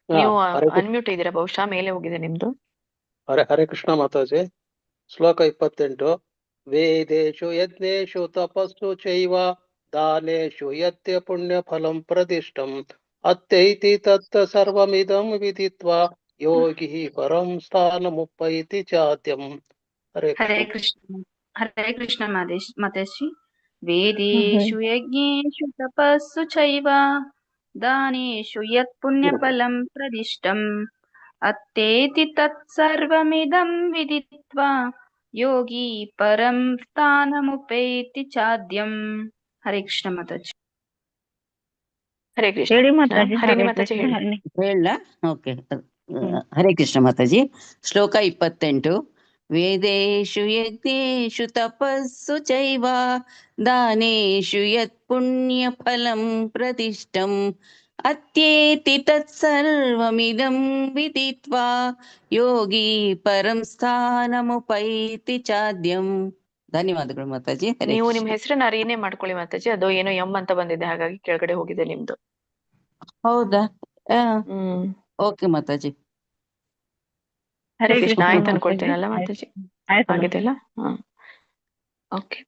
Speaker 1: ನೀವು ಅನ್ಮ್ಯೂಟ್ ಇದ್ದೀರಾ, ಬಹುಶಃ ಮೇಲೆ ಹೋಗಿದೆ ನಿಮ್ದು.
Speaker 11: ಹರೇ ಕೃಷ್ಣ ಮಾತಾಜಿ. ಶ್ಲೋಕ 28. ವೇದೇಶು ಯಜ್ಞೇಶು ತಪಸ್ಸು ಚೈವ ದಾನೇಶು ಯತ್ಯ ಪುಣ್ಯ ಫಲಂ ಪ್ರದಿಷ್ಟಂ ಅತ್ಯೈತಿ ತತ್ ಸರ್ವಮಿದಂ ವಿದಿತ್ವಾ ಯೋಗಿ ಪರಂ ಸ್ಥಾನಮುಪೈತಿ ಚಾದ್ಯಂ.
Speaker 12: ಹರೇ ಕೃಷ್ಣ. ಹರೇ ಕೃಷ್ಣ ಮಾತಾಜಿ. ವೇದೇಶು ಯಜ್ಞೇಶು ತಪಸ್ಸು ಚೈವ ದಾನೇಶು ಯತ್ ಪುಣ್ಯ ಫಲಂ ಪ್ರದಿಷ್ಟಂ ಅತ್ತೇತಿ ತತ್ ಸರ್ವಮಿದಂ ವಿದಿತ್ವಾ ಯೋಗಿ ಪರಂ ಸ್ಥಾನಮುಪೈತಿ ಚಾದ್ಯಂ. ಹರೇ ಕೃಷ್ಣ ಮಾತಾಜಿ.
Speaker 1: ಹರೇ ಕೃಷ್ಣ.
Speaker 4: ಹೇಳಿ ಮಾತಾಜಿ.
Speaker 1: ಹರಿಣಿ ಮಾತಾಜಿ ಹೇಳಿ.
Speaker 3: ಹೇಳ. ಓಕೆ. ಹರೇ ಕೃಷ್ಣ ಮಾತಾಜಿ. ಶ್ಲೋಕ 28. ವೇದೇಶು ಯಜ್ಞೇಶು ತಪಸ್ಸು ಚೈವ ದಾನೇಶು ಯತ್ ಪುಣ್ಯ ಫಲಂ ಪ್ರದಿಷ್ಟಂ ಅತ್ಯೇತಿ ತತ್ಸರ್ವಮಿದಂ ವಿದಿತ್ವಾ ಯೋಗಿ ಪರಂ ಸ್ಥಾನಮುಪೈತಿ ಚಾದ್ಯಂ. ಧನ್ಯವಾದಗಳು ಮಾತಾಜಿ.
Speaker 1: ನೀವು ನಿಮ್ ಹೆಸರನ್ನ ರೀನೇ ಮಾಡ್ಕೊಳ್ಳಿ ಮಾತಾಜಿ. ಅದು ಏನೋ ಎಂ ಅಂತ ಬಂದಿದೆ, ಹಾಗಾಗಿ ಕೆಳಗಡೆ ಹೋಗಿದೆ ನಿಮ್ದು.
Speaker 3: ಹೌದಾ? ಓಕೆ ಮಾತಾಜಿ.
Speaker 1: ಹರೇ ಕೃಷ್ಣ. ಆಯ್ತು ಅನ್ಕೊಳ್ತೀನಲ್ಲ ಮಾತಾಜಿ? ಆಗಿದೆಲ್ಲ. ಓಕೆ.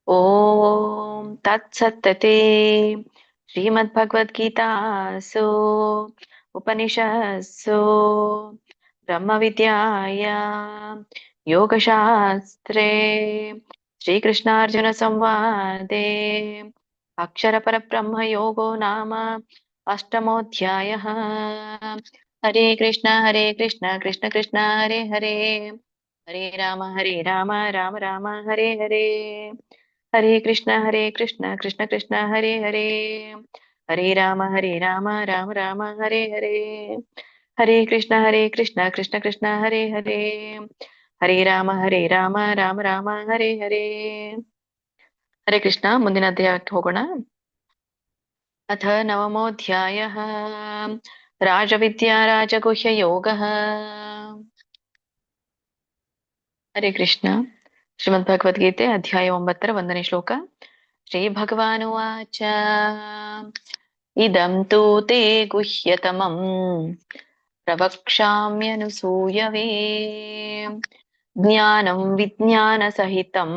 Speaker 1: ಓಂ ತತ್ಸತ್ತತೆ ಶ್ರೀಮದ್ ಭಗವದ್ಗೀತಾಸು ಉಪನಿಷತ್ಸು ಬ್ರಹ್ಮ ವಿದ್ಯಾಯಾಂ ಯೋಗಶಾಸ್ತ್ರೇ ಶ್ರೀಕೃಷ್ಣಾರ್ಜುನ ಸಂವಾದೆ ಅಕ್ಷರ ಪರಬ್ರಹ್ಮ ಯೋಗೋ ನಾಮ ಅಷ್ಟಮೋಧ್ಯಾಯಃ. ಹರೇ ಕೃಷ್ಣ ಕೃಷ್ಣ ಕೃಷ್ಣ ಹರೇ ಹರೇ, ಹರೇ ರಾಮ ರಾಮ ರಾಮ ಹರೇ ಹರೇ. ಹರೇ ಕೃಷ್ಣ ಕೃಷ್ಣ ಕೃಷ್ಣ ಹರೇ ಹರೇ, ಹರೇ ರಾಮ ರಾಮ ರಾಮ ಹರೇ ಹರೇ. ಹರೇ ಕೃಷ್ಣ ಕೃಷ್ಣ ಕೃಷ್ಣ ಹರೇ ಹರೇ, ಹರೇ ರಾಮ ರಾಮ ರಾಮ ಹರೇ ಹರೇ. ಹರೇ ಕೃಷ್ಣ. ಮುಂದಿನ ಅಧ್ಯಾಯಕ್ಕೆ ಹೋಗೋಣ. ಅಥ ನವಮೋऽಧ್ಯಾಯಃ ರಾಜವಿದ್ಯಾ ರಾಜಗುಹ್ಯ ಯೋಗಃ. ಹರೇ ಕೃಷ್ಣ. ಶ್ರೀಮದ್ ಭಗವದ್ಗೀತೆ ಅಧ್ಯಾಯ 9 1ನೇ ಶ್ಲೋಕ. ಶ್ರೀ ಭಗವಾನುವಾಚ ಇದಂ ತೂ ತೇ ಗುಹ್ಯತಮಂ ಪ್ರವಕ್ಷ್ಯಾಮ್ಯನುಸೂಯವೇ ಜ್ಞಾನಂ ವಿಜ್ಞಾನ ಸಹಿತಂ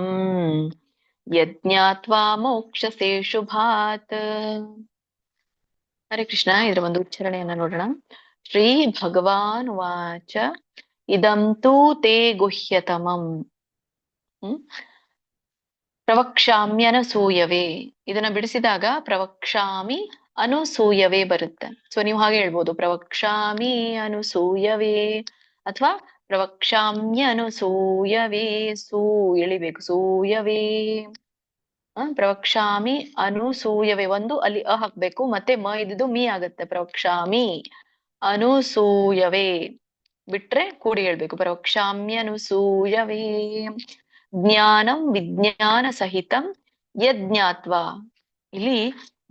Speaker 1: ಯಜ್ಞಾತ್ವಾ ಮೋಕ್ಷಸೇ ಶುಭಾತ್. ಹರೇ ಕೃಷ್ಣ. ಇದರ ಒಂದು ಉಚ್ಚಾರಣೆಯನ್ನ ನೋಡೋಣ. ಶ್ರೀ ಭಗವಾನ್ ವಾಚ ಇದಂ ತೂ ತೇ ಗುಹ್ಯತಮಂ ಪ್ರವಕ್ಷ್ಯಾಮ್ಯನಸೂಯವೇ. ಇದನ್ನ ಬಿಡಿಸಿದಾಗ ಪ್ರವಕ್ಷ್ಯಾಮಿ ಅನುಸೂಯವೇ ಬರುತ್ತೆ. ಸೊ ನೀವು ಹಾಗೆ ಹೇಳ್ಬೋದು, ಪ್ರವಕ್ಷ್ಯಾಮಿ ಅನುಸೂಯವೇ ಅಥವಾ ಪ್ರವಕ್ಷ್ಯಾಮ್ಯನುಸೂಯವೇ. ಸೂ ಎಳಿಬೇಕು, ಸೂಯವೇ. ಪ್ರವಕ್ಷ್ಯಾಮಿ ಅನುಸೂಯವೇ, ಒಂದು ಅಲ್ಲಿ ಅ ಹಾಕ್ಬೇಕು, ಮತ್ತೆ ಮ ಇದ್ದು ಮೀ ಆಗತ್ತೆ. ಪ್ರವಕ್ಷ್ಯಾಮಿ ಅನುಸೂಯವೇ ಬಿಟ್ರೆ ಕೂಡಿ ಹೇಳ್ಬೇಕು, ಪ್ರವಕ್ಷ್ಯಾಮ್ಯನುಸೂಯವೇ ಜ್ಞಾನಂ ವಿಜ್ಞಾನ ಸಹಿತಂ ಯಜ್ಞಾತ್ವಾ. ಇಲ್ಲಿ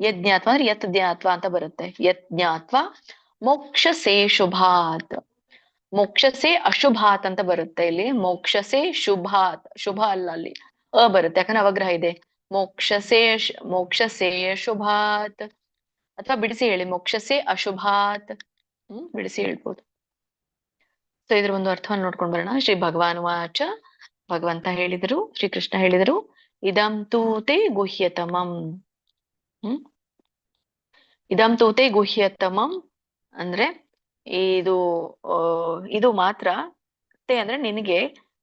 Speaker 1: ಯಜ್ಞಾತ್ವ ಅಂದ್ರೆ ಯತ್ ಜ್ಞಾತ್ವ ಅಂತ ಬರುತ್ತೆ. ಯಜ್ಞಾತ್ವ ಮೋಕ್ಷಸೇ ಶುಭಾತ್. ಮೋಕ್ಷಸೇ ಅಶುಭಾತ್ ಅಂತ ಬರುತ್ತೆ. ಇಲ್ಲಿ ಮೋಕ್ಷಸೇ ಶುಭಾತ್, ಶುಭ ಅಲ್ಲ, ಅಲ್ಲಿ ಅ ಬರುತ್ತೆ, ಯಾಕಂದ್ರೆ ಅವಗ್ರಹ ಇದೆ. ಮೋಕ್ಷಸೇ ಶುಭಾತ್. ಅಥವಾ ಬಿಡಿಸಿ ಹೇಳಿ, ಮೋಕ್ಷಸೇ ಅಶುಭಾತ್. ಬಿಡಿಸಿ ಹೇಳ್ಬೋದು. ಸೊ ಇದ್ರ ಒಂದು ಅರ್ಥವನ್ನು ನೋಡ್ಕೊಂಡ್ ಬರೋಣ. ಶ್ರೀ ಭಗವಾನ್ ವಾಚ, ಭಗವಂತ ಹೇಳಿದರು, ಶ್ರೀಕೃಷ್ಣ ಹೇಳಿದರು, ಇದಂ ತೂತೆ ಗುಹ್ಯತಮಂ. ಇದಂ ತೂತೆ ಗುಹ್ಯತಮಂ ಅಂದ್ರೆ ಇದು ಮಾತ್ರ. ತೇ ಅಂದ್ರೆ ನಿನಗೆ,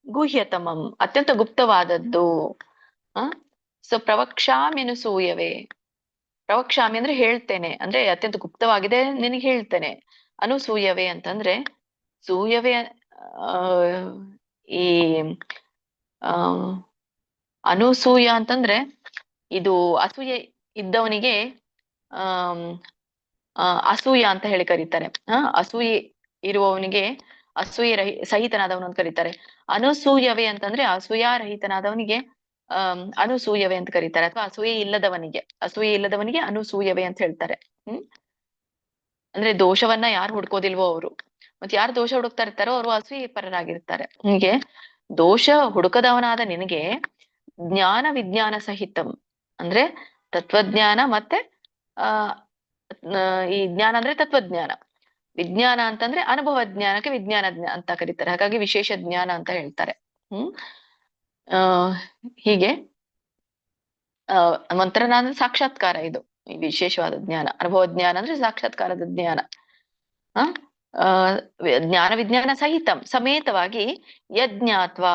Speaker 1: ಗುಹ್ಯತಮಂ ಅತ್ಯಂತ ಗುಪ್ತವಾದದ್ದು. ಸೊ ಪ್ರವಕ್ಷ್ಯಾಮ್ಯನುಸೂಯವೇ. ಪ್ರವಕ್ಷ್ಯಾಮಿ ಅಂದ್ರೆ ಹೇಳ್ತೇನೆ, ಅಂದ್ರೆ ಅತ್ಯಂತ ಗುಪ್ತವಾಗಿದೆ ನಿನಗೆ ಹೇಳ್ತೇನೆ. ಅನುಸೂಯವೇ ಅಂತಂದ್ರೆ ಸೂಯವೇ. ಈ ಅನುಸೂಯ ಅಂತಂದ್ರೆ ಇದು ಅಸೂಯೆ ಇದ್ದವನಿಗೆ ಅಸೂಯ ಅಂತ ಹೇಳಿ ಕರೀತಾರೆ. ಅಸೂಯೆ ಇರುವವನಿಗೆ ಅಸೂಯೆ ಸಹಿತನಾದವನು ಅಂತ ಕರೀತಾರೆ. ಅನುಸೂಯವೇ ಅಂತಂದ್ರೆ ಅಸೂಯಾರಹಿತನಾದವನಿಗೆ ಅನುಸೂಯವೇ ಅಂತ ಕರೀತಾರೆ. ಅಥವಾ ಅಸೂಯೆ ಇಲ್ಲದವನಿಗೆ ಅನುಸೂಯವೇ ಅಂತ ಹೇಳ್ತಾರೆ. ಅಂದ್ರೆ ದೋಷವನ್ನ ಯಾರು ಹುಡ್ಕೋದಿಲ್ವೋ ಅವರು, ಮತ್ತೆ ಯಾರು ದೋಷ ಹುಡುಕ್ತಾ ಇರ್ತಾರೋ ಅವರು ಅಸೂಯೆ ಪರರಾಗಿರ್ತಾರೆ. ಹೀಗೆ ದೋಷ ಹುಡುಕದವನಾದ ನಿನಗೆ ಜ್ಞಾನ ವಿಜ್ಞಾನ ಸಹಿತಂ ಅಂದ್ರೆ ತತ್ವಜ್ಞಾನ ಮತ್ತೆ ಈ ಜ್ಞಾನ ಅಂದ್ರೆ ತತ್ವಜ್ಞಾನ, ವಿಜ್ಞಾನ ಅಂತಂದ್ರೆ ಅನುಭವ ಜ್ಞಾನಕ್ಕೆ ವಿಜ್ಞಾನ ಅಂತ ಕರೀತಾರೆ. ಹಾಗಾಗಿ ವಿಶೇಷ ಜ್ಞಾನ ಅಂತ ಹೇಳ್ತಾರೆ. ಹೀಗೆ ಒಂಥರ ಅಂದ್ರೆ ಸಾಕ್ಷಾತ್ಕಾರ. ಇದು ವಿಶೇಷವಾದ ಜ್ಞಾನ. ಅನುಭವ ಜ್ಞಾನ ಅಂದ್ರೆ ಸಾಕ್ಷಾತ್ಕಾರದ ಜ್ಞಾನ. ಜ್ಞಾನ ವಿಜ್ಞಾನ ಸಹಿತಂ ಸಮೇತವಾಗಿ ಯಜ್ಞಾತ್ವಾ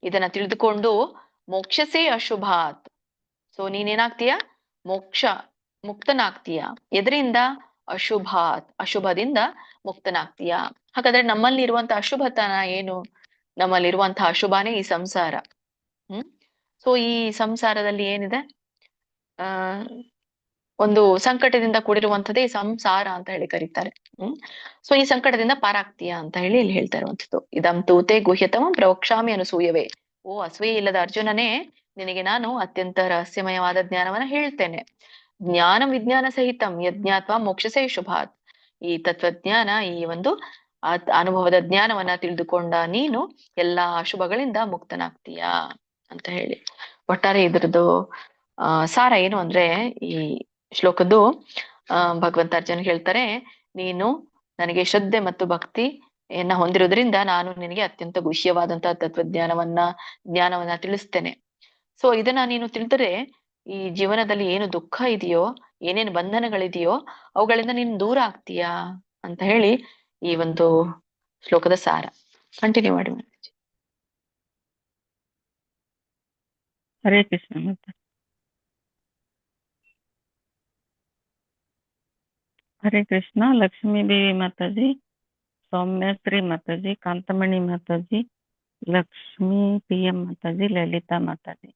Speaker 1: ಇದನ್ನ ತಿಳಿದುಕೊಂಡು ಮೋಕ್ಷಸೇ ಅಶುಭಾತ್. ಸೊ ನೀನೇನಾಗ್ತೀಯ? ಮುಕ್ತನಾಗ್ತೀಯ. ಎದರಿಂದ? ಅಶುಭಾತ್, ಅಶುಭದಿಂದ ಮುಕ್ತನಾಗ್ತೀಯ. ಹಾಗಾದ್ರೆ ನಮ್ಮಲ್ಲಿ ಇರುವಂತಹ ಅಶುಭತನ ಏನು? ನಮ್ಮಲ್ಲಿರುವಂತಹ ಅಶುಭನೇ ಈ ಸಂಸಾರ. ಸೊ ಈ ಸಂಸಾರದಲ್ಲಿ ಏನಿದೆ? ಒಂದು ಸಂಕಟದಿಂದ ಕೂಡಿರುವಂಥದ್ದೇ ಸಂಸಾರ ಅಂತ ಹೇಳಿ ಕರೀತಾರೆ. ಸೊ ಈ ಸಂಕಟದಿಂದ ಪಾರಾಗ್ತೀಯ ಅಂತ ಹೇಳಿ ಇಲ್ಲಿ ಹೇಳ್ತಾ ಇರುವಂಥದ್ದು. ಇದಂ ತೂತೆ ಗುಹ್ಯತಮಂ ಪ್ರವಕ್ಷ್ಯಾಮಿ ಅನುಸೂಯವೇ. ಓ ಅಸೂಯೆ ಇಲ್ಲದ ಅರ್ಜುನನೇ, ನಿನಗೆ ನಾನು ಅತ್ಯಂತ ರಹಸ್ಯಮಯವಾದ ಜ್ಞಾನವನ್ನ ಹೇಳ್ತೇನೆ. ಜ್ಞಾನ ವಿಜ್ಞಾನ ಸಹಿತಂ ಯಜ್ಞಾತ್ವಾ ಮೋಕ್ಷಸೇ ಶುಭಾತ್. ಈ ತತ್ವಜ್ಞಾನ, ಈ ಒಂದು ಅನುಭವದ ಜ್ಞಾನವನ್ನ ತಿಳಿದುಕೊಂಡ ನೀನು ಎಲ್ಲಾ ಅಶುಭಗಳಿಂದ ಮುಕ್ತನಾಗ್ತೀಯ ಅಂತ ಹೇಳಿ. ಒಟ್ಟಾರೆ ಇದ್ರದ್ದು ಸಾರ ಏನು ಅಂದ್ರೆ, ಈ ಶ್ಲೋಕದ್ದು ಭಗವಂತ ಅರ್ಜುನ್ ಹೇಳ್ತಾರೆ, ನೀನು ನನಗೆ ಶ್ರದ್ಧೆ ಮತ್ತು ಭಕ್ತಿಯನ್ನ ಹೊಂದಿರೋದ್ರಿಂದ ನಾನು ನಿನಗೆ ಅತ್ಯಂತ ಗುಹ್ಯವಾದಂತಹ ಜ್ಞಾನವನ್ನ ತಿಳಿಸ್ತೇನೆ. ಸೊ ಇದನ್ನ ನೀನು ತಿಳಿದರೆ ಈ ಜೀವನದಲ್ಲಿ ಏನು ದುಃಖ ಇದೆಯೋ, ಏನೇನು ಬಂಧನಗಳಿದೆಯೋ ಅವುಗಳಿಂದ ನೀನು ದೂರ ಆಗ್ತೀಯಾ ಅಂತ ಹೇಳಿ ಈ ಒಂದು ಶ್ಲೋಕದ ಸಾರ. ಕಂಟಿನ್ಯೂ ಮಾಡಿ.
Speaker 4: ಹರೇ ಕೃಷ್ಣ. ಹರೇ ಕೃಷ್ಣ. ಲಕ್ಷ್ಮೀ ದೇವಿ ಮಾತಾಜಿ, ಸೌಮ್ಯಶ್ರೀ ಮಾತಾಜಿ, ಕಾಂತಮಣಿ ಮಾತಾಜಿ, ಲಕ್ಷ್ಮೀ PM ಮಾತಾಜಿ, ಲಲಿತಾ ಮಾತಾಜಿ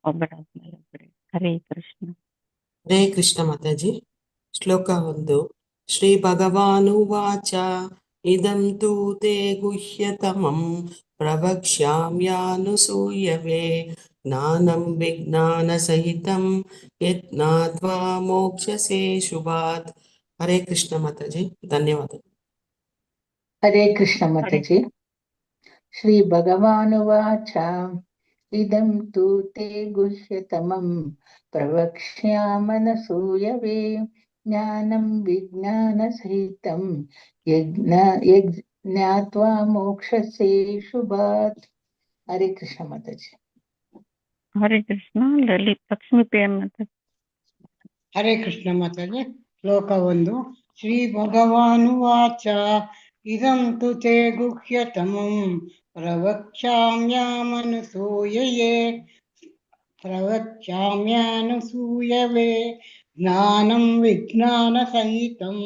Speaker 4: ಒಬ್ಬರಾದ್ಮೇಲೆ ಒಬ್ಬರೇ. ಹರೇ ಕೃಷ್ಣ.
Speaker 13: ಹರೇ ಕೃಷ್ಣ ಮಾತಾಜಿ. ಶ್ಲೋಕ 1. श्रीभगवानुवाच इदं तु ते गुह्यतमं प्रवक्ष्याम्यानुसूयवे ज्ञानं विज्ञानसहितं यज्ञात्वा मोक्ष्यसे शुभात्। हरे कृष्ण माताजी, धन्यवाद।
Speaker 3: हरे कृष्ण माताजी। श्री भगवानुवाच इदं तु ते गुह्यतमं प्रवक्ष्यामनसूयवे ज्ञानं विज्ञानसहितं यज्ञात्वा मोक्षसे शुभात्। हरे कृष्ण माताजी।
Speaker 4: हरे कृष्ण ललित लक्ष्मी प्रिया माताजी।
Speaker 14: हरे कृष्ण माताजी। श्लोक 1 श्री भगवानुवाच इदं तु ते गुह्यतमं प्रवक्ष्याम्यानुसूयवे ज्ञानं विज्ञानसहितं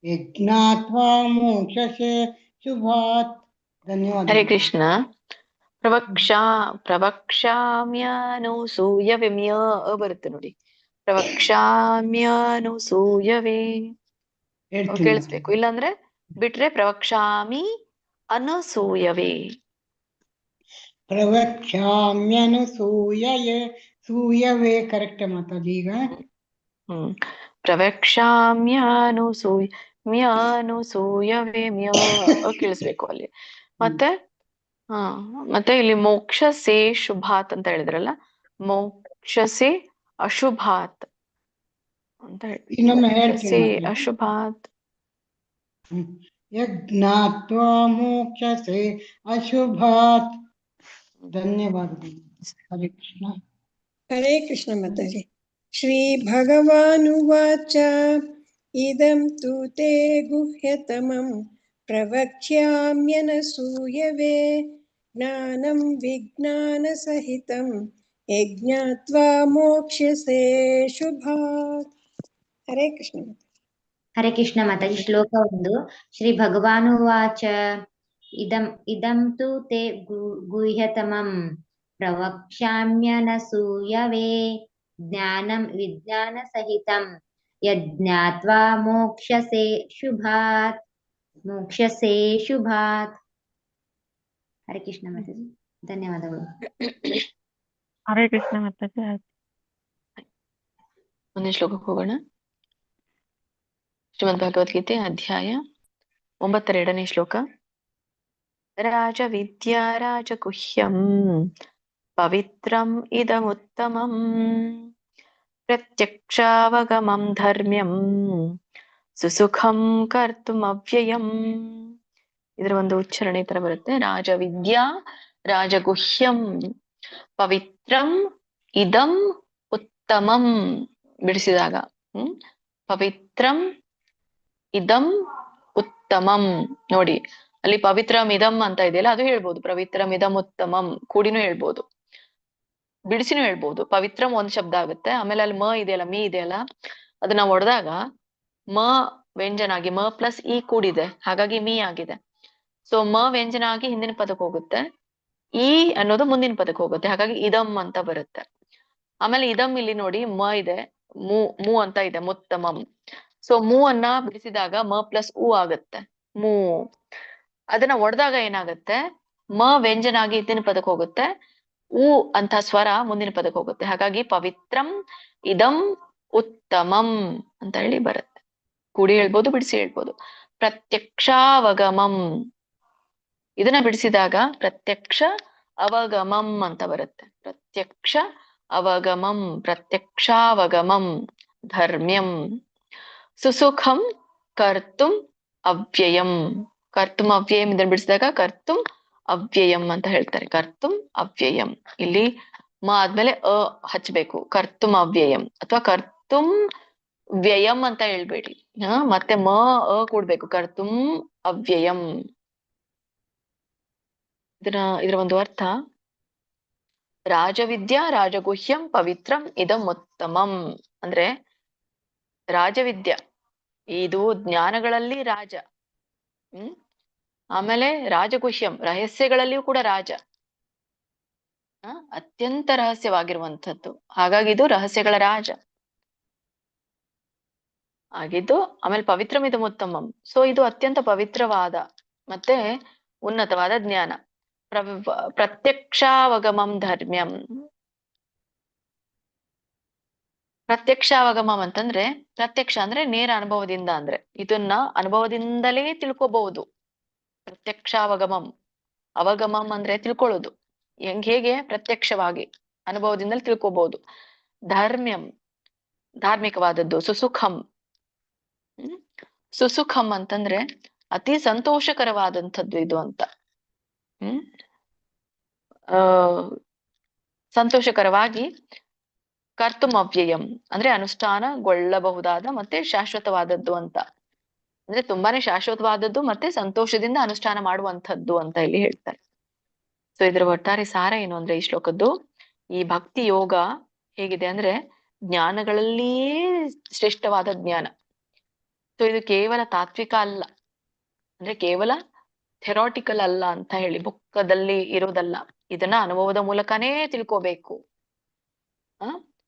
Speaker 14: यज्ञात्वा मोक्षसे शुभात्। धन्यवाद।
Speaker 1: हरे कृष्ण ಪ್ರವಕ್ಷ್ಯಾಮ್ಯನುಸೂಯವಿಮ್ಯ ಬರುತ್ತೆ ನೋಡಿ. ಪ್ರವಕ್ಷ್ಯಾಮ್ಯನುಸೂಯವೇ ಕೇಳಿಸ್ಬೇಕು, ಇಲ್ಲಾಂದ್ರೆ ಬಿಟ್ರೆ ಪ್ರವಕ್ಷ್ಯಾಮಿ ಅನಸೂಯವೇ.
Speaker 14: ಪ್ರವಕ್ಷ್ಯಾಮ್ಯನುಸೂಯಯೇ ಸೂಯವೇ ಕರೆಕ್ಟ್ ಮಾತಾಜಿ ಈಗ.
Speaker 1: ಪ್ರವಕ್ಷ್ಯಾಮ್ಯನುಸೂಯವೇ ಮ್ಯ ಕೇಳಿಸ್ಬೇಕು ಅಲ್ಲಿ. ಮತ್ತೆ ಇಲ್ಲಿ ಮೋಕ್ಷಸೆ ಶುಭಾತ್ ಅಂತ ಹೇಳಿದ್ರಲ್ಲ, ಮೋಕ್ಷಸೆ ಅಶುಭಾತ್ ಅಂತ ಹೇಳಿ. ಮೋಕ್ಷಸೆ ಅಶುಭಾತ್.
Speaker 14: ಯಜ್ಞಾತ್ವಾ ಮೋಕ್ಷಸೆ ಅಶುಭಾತ್. ಧನ್ಯವಾದಗಳು. ಹರೇ ಕೃಷ್ಣ.
Speaker 6: हरे कृष्ण माताजी। श्री भगवानुवाच इदं तु ते गुह्यतमं प्रवक्ष्याम्यनसूयवे ज्ञानं विज्ञानसहितं यज्ञात्वा मोक्ष्यसे शुभात्। हरे कृष्ण।
Speaker 15: हरे कृष्ण माताजी। श्लोक 1 श्री भगवानुवाच इदं तु ते गुह्यतमं प्रवक्ष्याम्यनसूयवे ज्ञानं विज्ञानसहितं यज्ञात्वा मोक्ष्यसे शुभात्। हरे कृष्ण माताजी, ಧನ್ಯವಾದಗಳು.
Speaker 4: हरे कृष्ण माताजी।
Speaker 1: ಮುಂದಿನ ಶ್ಲೋಕಕ್ಕೆ ಹೋಗೋಣ. ಶ್ರೀಮದ್ ಭಗವದ್ಗೀತೆ ಅಧ್ಯಾಯ 9 2ನೇ ಶ್ಲೋಕ. ರಾಜವಿದ್ಯಾ ರಾಜಗುಹ್ಯಂ ಪವಿತ್ರಂ ಇದಮುತ್ತಮಂ ಪ್ರತ್ಯಕ್ಷಾವಗಮಂ ಧರ್ಮ್ಯಂ ಸುಸುಖಂ ಕರ್ತುಮವ್ಯಯಂ. ಇದರ ಒಂದು ಉಚ್ಚಾರಣೆ ತರ ಬರುತ್ತೆ. ರಾಜವಿದ್ಯಾ ರಾಜಗುಹ್ಯಂ ಪವಿತ್ರಂ ಇದಂ ಉತ್ತಮಂ. ಬಿಡಿಸಿದಾಗ ಪವಿತ್ರಂ ಇದಂ ಉತ್ತಮಂ. ನೋಡಿ ಅಲ್ಲಿ ಪವಿತ್ರಂ ಇದಂ ಅಂತ ಇದೆಯಲ್ಲ, ಅದು ಹೇಳ್ಬೋದು. ಪವಿತ್ರಂ ಇದಂ ಉತ್ತಮಂ ಕೂಡಿನೂ ಹೇಳ್ಬೋದು, ಬಿಡಿಸಿನೂ ಹೇಳ್ಬೋದು. ಪವಿತ್ರಂ ಒಂದ್ ಶಬ್ದ ಆಗುತ್ತೆ. ಆಮೇಲೆ ಅಲ್ಲಿ ಮ ಇದೆಯಲ್ಲ, ಮೀ ಇದೆಯಲ್ಲ, ಅದನ್ನ ಹೊಡೆದಾಗ ಮ ವ್ಯಂಜನ ಆಗಿ ಮ ಪ್ಲಸ್ ಇ ಕೂಡಿದೆ, ಹಾಗಾಗಿ ಮೀ ಆಗಿದೆ. ಸೊ ಮ ವ್ಯಂಜನ ಆಗಿ ಹಿಂದಿನ ಪದಕ್ಕೆ ಹೋಗುತ್ತೆ, ಈ ಅನ್ನೋದು ಮುಂದಿನ ಪದಕ್ಕೆ ಹೋಗುತ್ತೆ, ಹಾಗಾಗಿ ಇದಂ ಅಂತ ಬರುತ್ತೆ. ಆಮೇಲೆ ಇದಂ ಇಲ್ಲಿ ನೋಡಿ ಮ ಇದೆ, ಮೂ ಅಂತ ಇದೆ, ಮುತ್ತಮಂ. ಸೊ ಮೂ ಅನ್ನ ಬಿಡಿಸಿದಾಗ ಮ ಪ್ಲಸ್ ಉ ಆಗುತ್ತೆ, ಮೂ. ಅದನ್ನ ಒಡೆದಾಗ ಏನಾಗುತ್ತೆ, ಮ ವ್ಯಂಜನ ಆಗಿ ಹಿಂದಿನ ಪದಕ್ಕೆ ಹೋಗುತ್ತೆ, ಉ ಅಂತ ಸ್ವರ ಮುಂದಿನ ಪದಕ್ಕೆ ಹೋಗುತ್ತೆ, ಹಾಗಾಗಿ ಪವಿತ್ರಂ ಇದಂ ಉತ್ತಮಂ ಅಂತ ಹೇಳಿ ಬರುತ್ತೆ. ಕೂಡಿ ಹೇಳ್ಬೋದು, ಬಿಡಿಸಿ ಹೇಳ್ಬೋದು. ಪ್ರತ್ಯಕ್ಷಾವಗಮಂ, ಇದನ್ನ ಬಿಡಿಸಿದಾಗ ಪ್ರತ್ಯಕ್ಷ ಅವಗಮಂ ಅಂತ ಬರುತ್ತೆ. ಪ್ರತ್ಯಕ್ಷ ಅವಗಮಂ, ಪ್ರತ್ಯಕ್ಷಾವಗಮಂ ಧರ್ಮ್ಯಂ. ಸುಸುಖಂ ಕರ್ತುಂ ಅವ್ಯಯಂ. ಕರ್ತುಂ ಅವ್ಯಯಂ ಇದನ್ನ ಬಿಡಿಸಿದಾಗ ಕರ್ತುಂ ಅವ್ಯಯಂ ಅಂತ ಹೇಳ್ತಾರೆ. ಕರ್ತುಂ ಅವ್ಯಯಂ. ಇಲ್ಲಿ ಮ ಆದ್ಮೇಲೆ ಅ ಹಚ್ಬೇಕು, ಕರ್ತುಂ ಅವ್ಯಯಂ ಅಥವಾ ಕರ್ತುಂ ವ್ಯಯಂ ಅಂತ ಹೇಳ್ಬೇಡಿ. ಮತ್ತೆ ಮ ಅ ಕೂಡ್ಬೇಕು, ಕರ್ತುಂ ಅವ್ಯಯಂ. ಇದರ ಒಂದು ಅರ್ಥ, ರಾಜವಿದ್ಯಾ ರಾಜಗುಹ್ಯಂ ಪವಿತ್ರಂ ಇದಂ ಉತ್ತಮಂ ಅಂದ್ರೆ ರಾಜವಿದ್ಯಾ ಇದು ಜ್ಞಾನಗಳಲ್ಲಿ ರಾಜ. ಆಮೇಲೆ ರಾಜಗುಹ್ಯಂ ರಹಸ್ಯಗಳಲ್ಲಿಯೂ ಕೂಡ ರಾಜ, ಅತ್ಯಂತ ರಹಸ್ಯವಾಗಿರುವಂಥದ್ದು, ಹಾಗಾಗಿ ಇದು ರಹಸ್ಯಗಳ ರಾಜ. ಆಗಿದ್ದು. ಆಮೇಲೆ ಪವಿತ್ರಮಿದಮುತ್ತಮಂ. ಸೊ ಇದು ಅತ್ಯಂತ ಪವಿತ್ರವಾದ ಮತ್ತೆ ಉನ್ನತವಾದ ಜ್ಞಾನ. ಪ್ರತ್ಯಕ್ಷಾವಗಮಂ ಧರ್ಮ್ಯಂ. ಪ್ರತ್ಯಕ್ಷಾವಗಮಂ ಅಂತಂದ್ರೆ ಪ್ರತ್ಯಕ್ಷ ಅಂದ್ರೆ ನೇರ ಅನುಭವದಿಂದ, ಅಂದ್ರೆ ಇದನ್ನ ಅನುಭವದಿಂದಲೇ ತಿಳ್ಕೋಬಹುದು. ಪ್ರತ್ಯಕ್ಷಾವಗಮಂ. ಅವಗಮಂ ಅಂದ್ರೆ ತಿಳ್ಕೊಳ್ಳೋದು. ಹೇಗೆ? ಪ್ರತ್ಯಕ್ಷವಾಗಿ ಅನುಭವದಿಂದಲೇ ತಿಳ್ಕೋಬಹುದು. ಧರ್ಮ್ಯಂ ಧಾರ್ಮಿಕವಾದದ್ದು. ಸುಸುಖಂ. ಸುಸುಖಂ ಅಂತಂದ್ರೆ ಅತಿ ಸಂತೋಷಕರವಾದಂಥದ್ದು ಇದು ಅಂತ. ಸಂತೋಷಕರವಾಗಿ. ಕರ್ತುಂ ಅವ್ಯಯಂ ಅಂದ್ರೆ ಅನುಷ್ಠಾನಗೊಳ್ಳಬಹುದಾದ ಮತ್ತೆ ಶಾಶ್ವತವಾದದ್ದು ಅಂತ. ಅಂದ್ರೆ ತುಂಬಾನೇ ಶಾಶ್ವತವಾದದ್ದು ಮತ್ತೆ ಸಂತೋಷದಿಂದ ಅನುಷ್ಠಾನ ಮಾಡುವಂಥದ್ದು ಅಂತ ಇಲ್ಲಿ ಹೇಳ್ತಾರೆ. ಸೊ ಇದರ ಒಟ್ಟಾರೆ ಸಾರ ಏನು ಅಂದ್ರೆ ಈ ಶ್ಲೋಕದ್ದು, ಈ ಭಕ್ತಿ ಯೋಗ ಹೇಗಿದೆ ಅಂದ್ರೆ ಜ್ಞಾನಗಳಲ್ಲಿಯೇ ಶ್ರೇಷ್ಠವಾದ ಜ್ಞಾನ. ಸೊ ಇದು ಕೇವಲ ತಾತ್ವಿಕ ಅಲ್ಲ, ಅಂದ್ರೆ ಕೇವಲ ಥೆರಾಟಿಕಲ್ ಅಲ್ಲ ಅಂತ ಹೇಳಿ, ಬುಕ್ಕದಲ್ಲಿ ಇರೋದಲ್ಲ. ಇದನ್ನ ಅನುಭವದ ಮೂಲಕನೇ ತಿಳ್ಕೋಬೇಕು.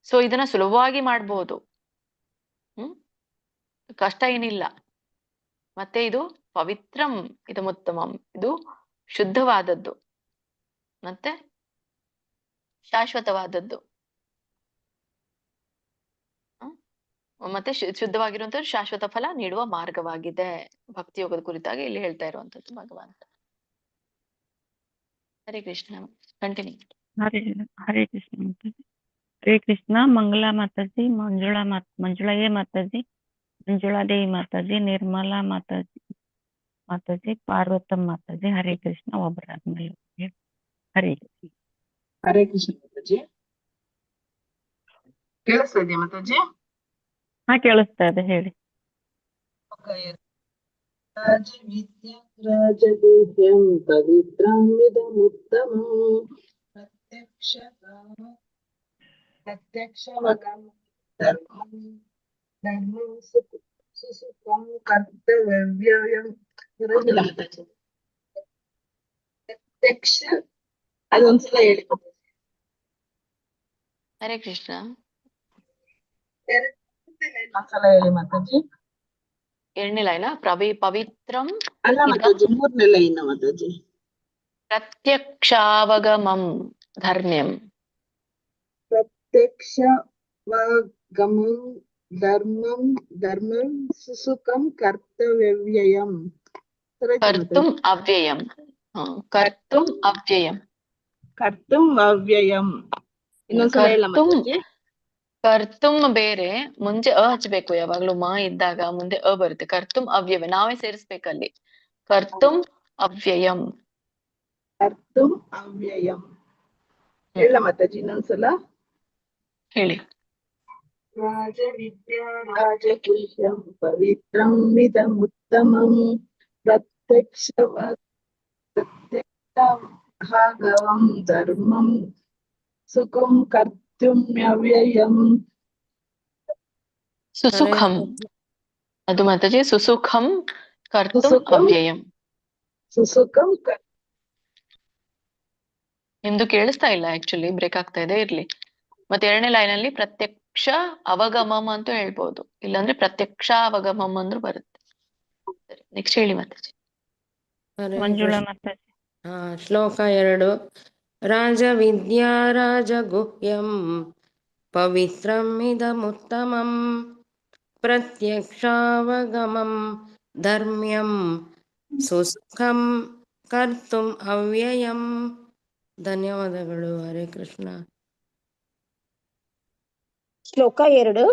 Speaker 1: ಸೊ ಇದನ್ನ ಸುಲಭವಾಗಿ ಮಾಡ್ಬೋದು. ಕಷ್ಟ ಏನಿಲ್ಲ. ಮತ್ತೆ ಇದು ಪವಿತ್ರಂ ಇದಮುತ್ತಮಂ. ಇದು ಶುದ್ಧವಾದದ್ದು ಮತ್ತೆ ಶಾಶ್ವತವಾದದ್ದು. ಮತ್ತೆ ಶುದ್ಧವಾಗಿರುವಂತದ್ದು ಶಾಶ್ವತ ಫಲ ನೀಡುವ ಮಾರ್ಗವಾಗಿದೆ. ಭಕ್ತಿ ಯೋಗದ ಕುರಿತಾಗಿ ಇಲ್ಲಿ ಹೇಳ್ತಾ ಇರುವಂತದ್ದು ಭಗವಂತ. ಹರೇ ಕೃಷ್ಣ. ಕಂಟಿನ್ಯೂ.
Speaker 4: ಹರೇ ಕೃಷ್ಣ ಮಾತಾಜಿ. ಹರೇ ಕೃಷ್ಣ. ಮಂಗಳಾ ಮಾತಾಜಿ, ಮಂಜುಳಾಯೇ ಮಾತಾಜಿ, ಮಂಜುಳಾ ದೇವಿ ಮಾತಾಜಿ, ನಿರ್ಮಲಾ ಮಾತಾಜಿ, ಪಾರ್ವತಮ್ಮ ಮಾತಾಜಿ. ಹರೇ ಕೃಷ್ಣ. ಒಬ್ಬರಾದ್ಮೇಲೆ ಹರೇ ಕೃಷ್ಣ.
Speaker 2: ಹರೇ ಕೃಷ್ಣ ಮಾತಾಜಿ. ಕೇಳಿಸ್ತಾ ಇದೆಯಾ ಮಾತಾಜಿ?
Speaker 4: ಹಾ ಕೇಳಿಸ್ತಾ ಇದೆ, ಹೇಳಿ.
Speaker 2: ರಾಜಗುಹ್ಯಂ ಪವಿತ್ರಂ ಇದಮುತ್ತಮಂ ಪ್ರತ್ಯಕ್ಷವಗಂ ಧರ್ಮಂ ಸುಸುಖಂ ಕರ್ತವ್ಯಂ. ಪ್ರತ್ಯಕ್ಷ ಅದೊಂದ್ಸಲ ಹೇಳಿ.
Speaker 1: ಹರೇ ಕೃಷ್ಣ.
Speaker 2: ಒಂದ್ಸಲ ಹೇಳಿ ಮಾತಾಜಿ.
Speaker 1: ಎರಡನೇ ಲೈನ ಪವಿತ್ರಂ
Speaker 2: ಅಲ್ಲ ಮಾತಾಜಿ, ಮೂರನೇ ಲೈನ್ ಮಾತಾಜಿ.
Speaker 1: ಪ್ರತ್ಯಕ್ಷಾವಗಮಂ ಧರ್ಮ್ಯಂ.
Speaker 2: ಪ್ರತ್ಯಕ್ಷಾವಗಮಂ ಧರ್ಮಂ ಸುಸುಖಂ ಕರ್ತವ್ಯಂ.
Speaker 1: ಕರ್ತುಂ ಅವ್ಯಯಂ. ಕರ್ತುಂ ಅವ್ಯಯಂ.
Speaker 2: ಕರ್ತುಂ ಅವ್ಯಯಂ. ಇನ್ನೊಂದ್ಸಲ ಹೇಳ ಮಾತಾಜಿ.
Speaker 1: ಕರ್ತುಂ ಬೇರೆ, ಮುಂಚೆ ಅ ಹಚ್ಬೇಕು. ಯಾವಾಗ್ಲೂ ಮಾ ಇದ್ದಾಗ ಮುಂದೆ ಅ ಬರುತ್ತೆ. ಕರ್ತುಂ ಅವ್ಯವೇ ನಾವೇ ಸೇರಿಸ್ಬೇಕಲ್ಲಿ. ಕರ್ತುಂ ಅವ್ಯಯಂ.
Speaker 2: ಕರ್ತುಂ ಅವ್ಯಯಂ. ಹೇಳ ಮಾತಾಜಿ ಇನ್ನೊಂದ್ಸಲ
Speaker 1: ಹೇಳಿ.
Speaker 2: ರಾಜಗುಹ್ಯಂ ಪವಿತ್ರಂ ಇದಮುತ್ತಮಂ ಪ್ರತ್ಯಕ್ಷಾವಗಮಂ ಧರ್ಮಂ ಸುಖಂ ಕರ್ತುಂ ಅವ್ಯಯಂ.
Speaker 1: ಸುಸುಖಂ ಅದು ಮಾತಾಜಿ. ಸುಸುಖಂ ಕರ್ತುಂ ಅವ್ಯಯಂ.
Speaker 2: ಸುಸುಖಂ.
Speaker 1: ನಿಮ್ದು ಕೇಳಿಸ್ತಾ ಇಲ್ಲ, ಆಕ್ಚುಲಿ ಬ್ರೇಕ್ ಆಗ್ತಾ ಇದೆ. ಇರ್ಲಿ. ಮತ್ತೆ ಎರಡನೇ ಲೈನ್ ಅಲ್ಲಿ ಪ್ರತ್ಯಕ್ಷ ಅವಗಮಂ ಅಂತೂ ಹೇಳ್ಬೋದು, ಇಲ್ಲಾಂದ್ರೆ ಪ್ರತ್ಯಕ್ಷ ಅವಗಮಂ ಅಂದ್ರೂ ಬರುತ್ತೆ. ಸರಿ, ನೆಕ್ಸ್ಟ್ ಹೇಳಿ ಮಾತಾಜಿ.
Speaker 4: ಮಂಜುಳಾ ಮಾತಾಜಿ.
Speaker 3: ಶ್ಲೋಕ 2. ರಾಜವಿದ್ಯಾ ರಾಜಗುಹ್ಯಂ ಪವಿತ್ರಂ ಇದಮುತ್ತಮಂ ಪ್ರತ್ಯಕ್ಷಾವಗಮಂ ಧರ್ಮ್ಯಂ ಸುಸುಖಂ ಕರ್ತುಂ ಅವ್ಯಯಂ. ಧನ್ಯವಾದಗಳು. ಹರೇ ಕೃಷ್ಣ.
Speaker 10: ಶ್ಲೋಕ 2.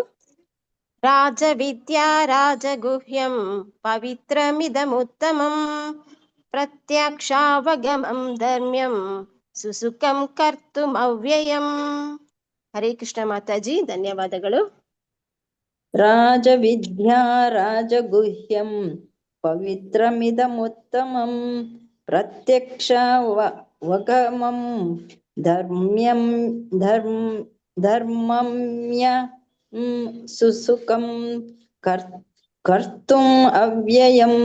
Speaker 10: ರಾಜವಿದ್ಯಾ ರಾಜಗುಹ್ಯಂ ಪವಿತ್ರಮಿದಮುತ್ತಮಂ ಪ್ರತ್ಯಕ್ಷಾವಗಮಂ ಧರ್ಮ್ಯಂ ಸುಸುಖಂ ಕರ್ತುಂ ಅವ್ಯಯಂ. ಹರೇ ಕೃಷ್ಣ ಮಾತಾಜಿ. ಧನ್ಯವಾದಗಳು.
Speaker 16: ರಾಜವಿದ್ಯಾ ರಾಜಗುಹ್ಯಂ ಪವಿತ್ರಮಿದಮುತ್ತಮಂ ಪ್ರತ್ಯಕ್ಷಾವಗಮಂ ಧರ್ಮಮ್ಯ ಸುಸುಖಂ ಕರ್ತುಂ ಅವ್ಯಯಂ.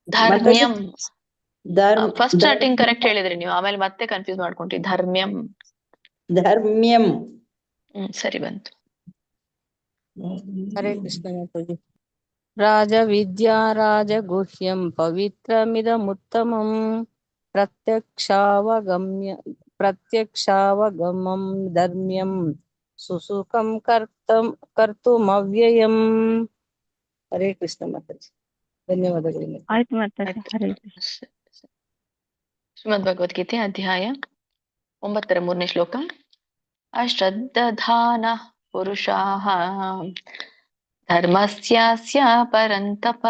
Speaker 1: ಧರ್ಮ್ಯಂ. ಫಸ್ಟ್ ಸ್ಟಾರ್ಟಿಂಗ್ ಕರೆಕ್ಟ್ ಹೇಳಿದ್ರಿ ನೀವು, ಆಮೇಲೆ ಮತ್ತೆ ಕನ್ಫ್ಯೂಸ್ ಮಾಡ್ಕೊಂಡ್ರಿ. ಧರ್ಮ್ಯಂ.
Speaker 16: ಧರ್ಮ್ಯಂ.
Speaker 1: ಸರಿ ಬಂತು.
Speaker 16: ಹರೇ ಕೃಷ್ಣ ಮಾತಾಜಿ. ರಾಜವಿದ್ಯಾ ರಾಜಗುಹ್ಯಂ ಪವಿತ್ರಮಿದಮುತ್ತಮಂ ಪ್ರತ್ಯಕ್ಷಾವಗಮಂ ಧರ್ಮ್ಯಂ ಸುಸುಖಂ ಕರ್ತುಮವ್ಯಯಂ. ಹರೇ ಕೃಷ್ಣ ಮಾತಾಜಿ. ಧನ್ಯವಾದಗಳು.
Speaker 4: ಆಯ್ತು ಮಾತಾಜಿ. ಹರೇ ಕೃಷ್ಣ.
Speaker 1: ಶ್ರೀಮದ್ ಭಗವದ್ಗೀತೆ ಅಧ್ಯಾಯ 9 3ನೇ ಶ್ಲೋಕ. ಅಶ್ರದ್ಧಾನ ಪುರುಷಾಃ ಧರ್ಮಸ್ಯಾಸ್ಯ ಪರಂತಪ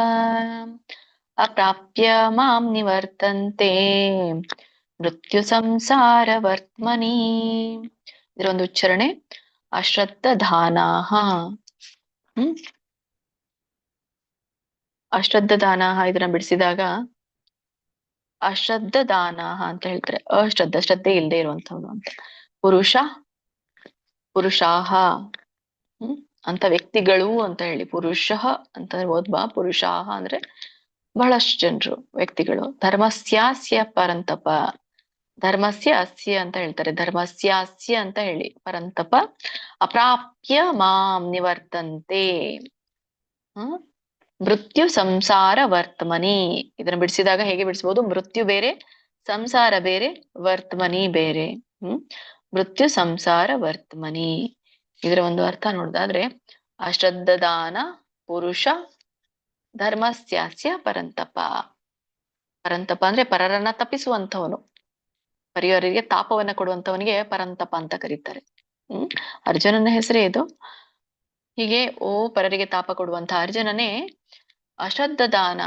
Speaker 1: ಅಪ್ರಾಪ್ಯ ಮಾಂ ನಿವರ್ತಂತೆ ಮೃತ್ಯು ಸಂಸಾರ ವರ್ತಮನಿ. ಇದರ ಒಂದು ಉಚ್ಚಾರಣೆ ಅಶ್ರದ್ಧಾನಾಃ. ಅಶ್ರದ್ಧಾನಾಃ ಇದನ್ನ ಬಿಡಿಸಿದಾಗ ಅಶ್ರದ್ಧಾನಾಃ ಅಂತ ಹೇಳ್ತಾರೆ. ಶ್ರದ್ಧೆ ಇಲ್ಲದೆ ಇರುವಂತವ್ರು ಅಂತ. ಪುರುಷಾಹ ಅಂತ ವ್ಯಕ್ತಿಗಳು ಅಂತ ಹೇಳಿ. ಪುರುಷಃ ಅಂತ ಓದ್ಬಾ. ಪುರುಷಾಹ ಅಂದ್ರೆ ಬಹಳಷ್ಟು ಜನರು, ವ್ಯಕ್ತಿಗಳು. ಧರ್ಮಸ್ಯಾಸ್ಯ ಪರಂತಪ. ಧರ್ಮಸ್ಯ ಅಸ್ಯ ಅಂತ ಹೇಳ್ತಾರೆ. ಧರ್ಮಸ್ಯಾಸ್ಯ ಅಂತ ಹೇಳಿ ಪರಂತಪ ಅಪ್ರಾಪ್ಯ ಮಾಂ ನಿವರ್ತಂತೆ ಮೃತ್ಯು ಸಂಸಾರ ವರ್ತಮನಿ. ಇದನ್ನ ಬಿಡಿಸಿದಾಗ ಹೇಗೆ ಬಿಡಿಸಬಹುದು? ಮೃತ್ಯು ಬೇರೆ, ಸಂಸಾರ ಬೇರೆ, ವರ್ತಮನಿ ಬೇರೆ. ಮೃತ್ಯು ಸಂಸಾರ ವರ್ತಮನಿ. ಇದರ ಒಂದು ಅರ್ಥ ನೋಡ್ದಾದ್ರೆ ಅಶ್ರದ್ಧಾನ ಪುರುಷ ಧರ್ಮಸ್ಯಾಸ್ಯ ಪರಂತಪ. ಪರಂತಪ ಅಂದ್ರೆ ಪರರನ್ನ ತಪ್ಪಿಸುವಂಥವನು, ಪರಿಯರಿಗೆ ತಾಪವನ್ನ ಕೊಡುವಂಥವನಿಗೆ ಪರಂತಪ ಅಂತ ಕರೀತಾರೆ. ಅರ್ಜುನನ ಹೆಸರೇ ಇದು. ಹೀಗೆ ಪರರಿಗೆ ತಾಪ ಕೊಡುವಂತಹ ಅರ್ಜುನನೇ ಅಶ್ರದ್ಧಾನ.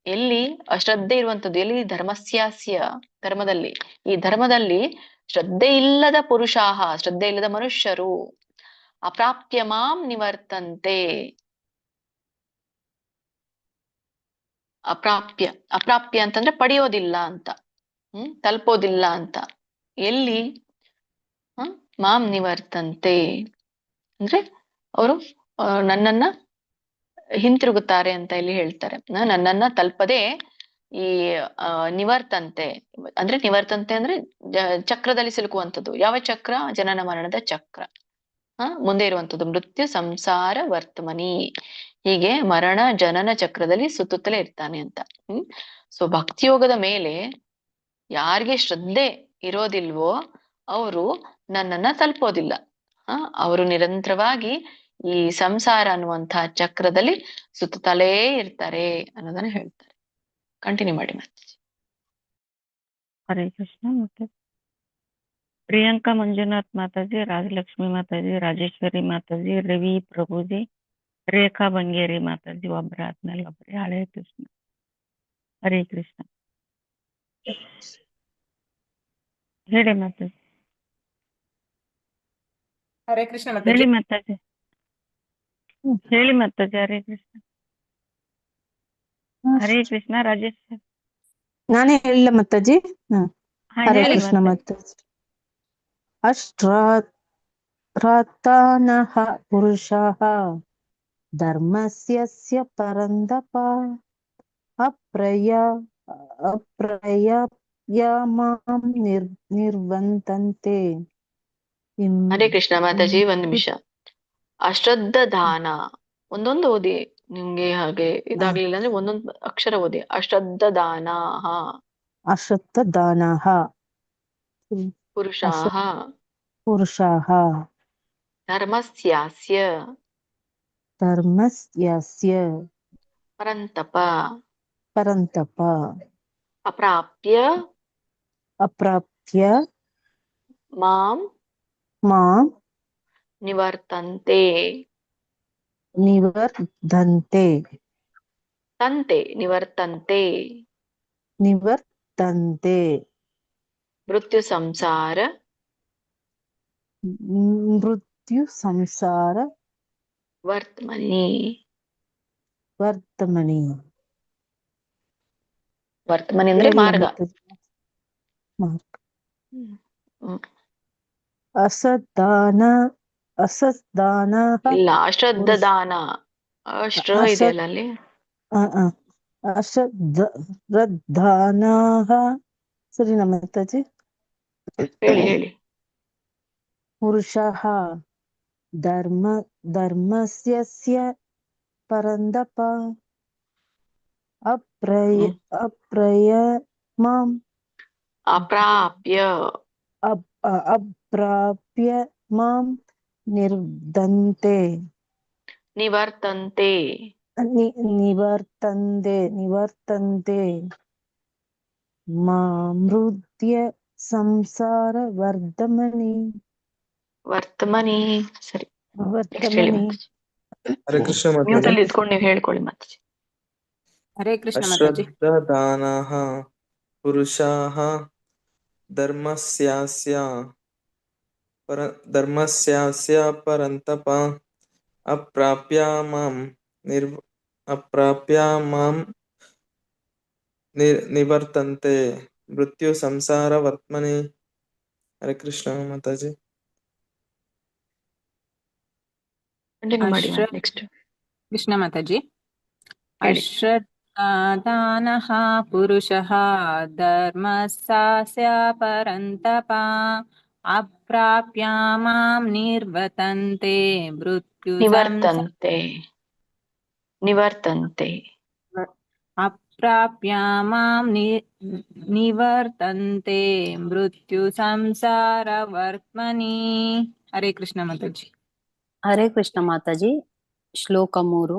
Speaker 1: ಎಲ್ಲಿ ಅಶ್ರದ್ಧೆ ಇರುವಂತದ್ದು? ಎಲ್ಲಿ? ಧರ್ಮಸ್ಯಾಸ್ಯ, ಧರ್ಮದಲ್ಲಿ. ಈ ಧರ್ಮದಲ್ಲಿ ಶ್ರದ್ಧೆ ಇಲ್ಲದ ಪುರುಷಾಹ, ಶ್ರದ್ಧೆ ಇಲ್ಲದ ಮನುಷ್ಯರು ಅಪ್ರಾಪ್ಯ ಮಾಂ ನಿವರ್ತಂತೆ. ಅಪ್ರಾಪ್ಯ ಅಂತಂದ್ರೆ ಪಡೆಯೋದಿಲ್ಲ ಅಂತ, ತಲುಪೋದಿಲ್ಲ ಅಂತ. ಎಲ್ಲಿ? ಮಾಂ ನಿವರ್ತಂತೆ ಅಂದ್ರೆ ಅವರು ನನ್ನನ್ನ ಹಿಂತಿರುಗುತ್ತಾರೆ ಅಂತ ಇಲ್ಲಿ ಹೇಳ್ತಾರೆ. ನನ್ನನ್ನ ತಲುಪದೆ ಈ ನಿವರ್ತಂತೆ ಅಂದ್ರೆ ಅಂದ್ರೆ ಚಕ್ರದಲ್ಲಿ ಸಿಲುಕುವಂಥದ್ದು. ಯಾವ ಚಕ್ರ? ಜನನ ಮರಣದ ಚಕ್ರ. ಮುಂದೆ ಇರುವಂಥದ್ದು ಮೃತ್ಯು ಸಂಸಾರ ವರ್ತಮನಿ. ಹೀಗೆ ಮರಣ ಜನನ ಚಕ್ರದಲ್ಲಿ ಸುತ್ತುತ್ತಲೇ ಇರ್ತಾನೆ ಅಂತ. ಸೊ ಭಕ್ತಿಯೋಗದ ಮೇಲೆ ಯಾರಿಗೆ ಶ್ರದ್ಧೆ ಇರೋದಿಲ್ವೋ ಅವರು ನನ್ನನ್ನ ತಲುಪೋದಿಲ್ಲ. ಅವರು ನಿರಂತರವಾಗಿ ಈ ಸಂಸಾರ ಅನ್ನುವಂತಹ ಚಕ್ರದಲ್ಲಿ ಸುತ್ತಲೇ ಇರ್ತಾರೆ ಅನ್ನೋದನ್ನ ಹೇಳ್ತಾರೆ. ಕಂಟಿನ್ಯೂ ಮಾಡಿ ಮಾತಾಜಿ.
Speaker 4: ಹರೇ ಕೃಷ್ಣ. ಮತ್ತೆ ಪ್ರಿಯಾಂಕಾ ಮಂಜುನಾಥ್ ಮಾತಾಜಿ, ರಾಜಲಕ್ಷ್ಮಿ ಮಾತಾಜಿ, ರಾಜೇಶ್ವರಿ ಮಾತಾಜಿ, ರವಿ ಪ್ರಭುಜಿ, ರೇಖಾ ಬಂಗೇರಿ ಮಾತಾಜಿ. ಒಬ್ಬರಾದ್ಮೇಲೆ ಒಬ್ಬರೇ. ಹರೇ ಕೃಷ್ಣ. ಹರೇ ಕೃಷ್ಣ. ಹೇಳಿ ಮಾತಾಜಿ.
Speaker 5: ಹರೇ ಕೃಷ್ಣ
Speaker 4: ಹೇಳಿ ಮಾತಾಜಿ. ಹೇಳಿ ಮಾತಾಜಿ. ಹರೇ ಕೃಷ್ಣ. ಹರೇ ಕೃಷ್ಣ. ರಾಜೇಶ್
Speaker 16: ನಾನೇ ಹೇಳಿಲ್ಲ ಮಾತಾಜಿ. ಹರೇ
Speaker 4: ಹೇಳಿ
Speaker 16: ಕೃಷ್ಣ
Speaker 4: ಮಾತಾಜಿ.
Speaker 16: ಮಾತಾಜಿ. ಅಶ್ರಾತ್ತಾನಃ ಪುರುಷಃ ಧರ್ಮಸ್ಯ ಪರಂದಪ ಅಪ್ರಯ ಮಾಂ ನಿರ್ವಂತಂತೆ.
Speaker 1: ಹರೇ ಕೃಷ್ಣ ಮಾತಾಜಿ. ಒಂದ್ ನಿಮಿಷ. ಅಶ್ರದ್ಧಾನ ಒಂದೊಂದು ಓದಿ. ನಿಮ್ಗೆ ಹಾಗೆ ಇದಾಗ್ಲಿಲ್ಲ ಅಂದ್ರೆ ಒಂದೊಂದು ಅಕ್ಷರ ಓದಿ. ಅಶ್ರದ್ಧಾನಾಃ
Speaker 16: ಪುರುಷಾಃ
Speaker 1: ಧರ್ಮಸ್ಯಾಸ್ಯ ಪರಂತಪ ಅಪ್ರಾಪ್ಯ ಮಾಂ ನಿವರ್ತಂತೆ.
Speaker 16: ನಿವರ್ತಂತೆ
Speaker 1: ಮೃತ್ಯು ಸಂಸಾರ ವರ್ತಮನಿ. ವರ್ತಮನಿ ಅಂದ್ರೆ ಮಾರ್ಗ. ಇಲ್ಲ, ಅಶ್ರದ್ಧಾನ. ಅಶ್ರ ಇದೆಯಲ್ಲ ಅಲ್ಲಿ.
Speaker 16: ಅಶ್ರದ್ಧಾನಾಃ. ಸರಿ ಮಾತಾಜಿ.
Speaker 1: ಹೇಳಿ.
Speaker 16: ಪುರುಷಃ ಧರ್ಮಸ್ಯ ಪರಂದಪ ಅಪ್ರಯಮಾಂ
Speaker 1: ಅಪ್ರಾಪ್ಯ
Speaker 16: ಅಪ್ರಾಪ್ಯ ಮಾಂ ನಿವರ್ತಂತೆ ಮಾಮೃತ್ಯ ಸಂಸಾರ
Speaker 1: ವರ್ತಮನಿ. ಸರಿ, ನೆಕ್ಸ್ಟ್ ಹೇಳಿ
Speaker 16: ವರ್ತಮನಿ.
Speaker 1: ಮಾತಾಜಿ.
Speaker 17: ಹರೇ ಕೃಷ್ಣ
Speaker 1: ಮ್ಯೂಟ್
Speaker 17: ಮಾತಾಜಿ.
Speaker 1: ಅಲ್ಲಿ ಇದ್ಕೊಂಡು ನೀವು ಹೇಳ್ಕೊಳ್ಳಿ ಮಾತಾಜಿ.
Speaker 12: ಹರೇ ಕೃಷ್ಣ ಮಾತಾಜಿ.
Speaker 17: ಅಶ್ರದ್ಧಾನಾಃ ಪುರುಷಾಃ ಧರ್ಮಸ್ಯಾಸ್ಯ ಪರಂತಪ ಅಪ್ರಾಪ್ಯ ಮಾಂ ನಿವರ್ತಂತೆ ಮೃತ್ಯು ಸಂಸಾರ ವರ್ತ್ಮನಿ. ಹರೇ ಕೃಷ್ಣ ಮಾತಾಜಿ.
Speaker 1: ಕಂಟಿನ್ಯೂ ಮಾಡಿ ನೆಕ್ಸ್ಟ್.
Speaker 12: ಕೃಷ್ಣ ಮಾತಾಜಿ.
Speaker 1: ಹೇಳಿ.
Speaker 12: ಅಶ್ರದ್ಧಾನಃ ಪುರುಷಃ ಧರ್ಮಸ್ಯಾಸ್ಯ ಪರಂತಪ ಅಪ್ರಾಪ್ಯ ಮಾಂ ನಿವರ್ತಂತೆ ಮೃತ್ಯು
Speaker 1: ನಿವರ್ತಂತೆ
Speaker 12: ಅಪ್ರಾಪ್ಯ ಮಾಂ ನಿವರ್ತಂತೆ ಮೃತ್ಯು ಸಂಸಾರ ವರ್ತ್ಮನಿ. ಹರೇ ಕೃಷ್ಣ ಮಾತಾಜಿ.
Speaker 3: ಹರೇ ಕೃಷ್ಣ ಮಾತಾಜಿ. ಶ್ಲೋಕ 3.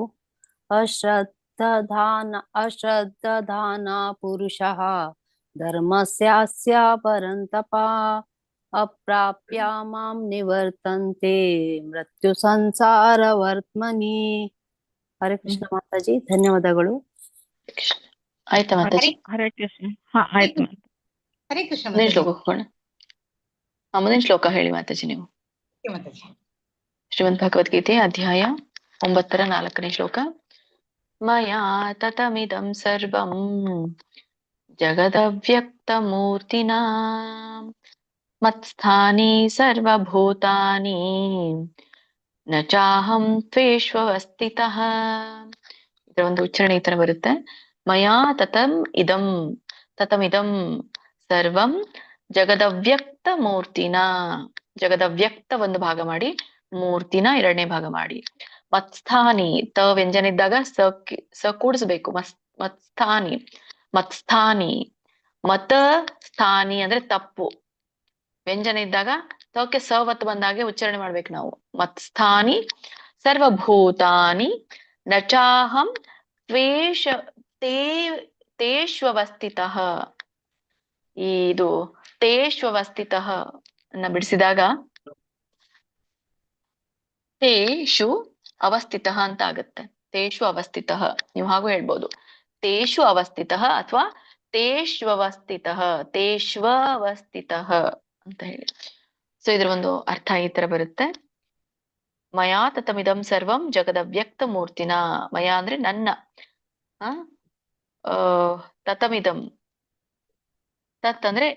Speaker 3: ಅಶ್ರದ್ಧಾನ ಪುರುಷಃ ಧರ್ಮಸ್ಯಾಸ್ಯ ಪರಂತಪ ಅಪ್ರಾಪ್ಯ ಮಾಂ ನಿವರ್ತಂತೆ ಮೃತ್ಯು ಸಂಸಾರ ವರ್ತ್ಮನಿ. ಹರೇ ಕೃಷ್ಣ ಮಾತಾಜಿ, ಧನ್ಯವಾದಗಳು.
Speaker 1: ಆಯ್ತಾ ಮಾತಾಜಿ?
Speaker 4: ಹರೇ ಕೃಷ್ಣ. ಹಾ, ಆಯ್ತು.
Speaker 14: ಹರೇ ಕೃಷ್ಣ
Speaker 1: ಮುಂದಿನ ಶ್ಲೋಕ ಹೋಗೋಣ. ಮುಂದಿನ ಶ್ಲೋಕ ಹೇಳಿ ಮಾತಾಜಿ ನೀವು. ಶ್ರೀಮದ್ ಭಗವದ್ಗೀತೆ ಅಧ್ಯಾಯ 9 4ನೇ ಶ್ಲೋಕ. ಮಯಾ ತತಮಿದಂ ಸರ್ವಂ ಜಗದವ್ಯಕ್ತಮೂರ್ತಿನಾ ಮತ್ಸ್ಥಾನಿ ಸರ್ವಭೂತಾನಿ ನ ಚಾಹಂ ತ್ವೇಷ್ವಸ್ಥಿತಃ. ಇದರ ಒಂದು ಉಚ್ಚಾರಣೆ ಈ ತರ ಬರುತ್ತೆ. ಮಯಾ ತತಮಿದಂ ಸರ್ವಂ ಜಗದವ್ಯಕ್ತ ಮೂರ್ತಿನ. ಜಗದವ್ಯಕ್ತ ಒಂದು ಭಾಗ ಮಾಡಿ, ಮೂರ್ತಿನ ಎರಡನೇ ಭಾಗ ಮಾಡಿ. ಮತ್ಸ್ಥಾನಿ, ತ ವ್ಯಂಜನ ಇದ್ದಾಗ ಸ ಕೂಡಿಸ್ಬೇಕು. ಮತ್ಸ್ಥಾನಿ ಮತ ಸ್ಥಾನಿ ಅಂದ್ರೆ ತಪ್ಪು. ವ್ಯಂಜನ ಇದ್ದಾಗ ತಕ್ಕೆ ಸವತ್ ಬಂದಾಗೆ ಉಚ್ಚಾರಣೆ ಮಾಡ್ಬೇಕು ನಾವು. ಮತ್ಸ್ಥಾನಿ ಸರ್ವಭೂತಾನಿ ನಚಾಹಂ ತೇಷ್ವಸ್ಥಿತಃ. ಇದು ತೇಷ್ವಸ್ಥಿತಃ ಅನ್ನ ಬಿಡಿಸಿದಾಗ ತೇಷು ಅವಸ್ಥಿತಃ ಅಂತ ಆಗುತ್ತೆ. ತೇಷು ಅವಸ್ಥಿತಃ ನೀವು ಹಾಗೂ ಹೇಳ್ಬೋದು. ತೇಷು ಅವಸ್ಥಿತಃ ಅಥವಾ ತೇಷ್ವಸ್ಥಿತಃ ಅಂತ ಹೇಳಿ. ಸೊ ಇದ್ರ ಒಂದು ಅರ್ಥ ಈ ತರ ಬರುತ್ತೆ. ಮಯಾ ತತಮಿದಂ ಸರ್ವಂ ಜಗದವ್ಯಕ್ತ ಮೂರ್ತಿನ. ಮಯ ಅಂದ್ರೆ ನನ್ನ, ತತಮಿದಂ, ತತ್ ಅಂದ್ರೆ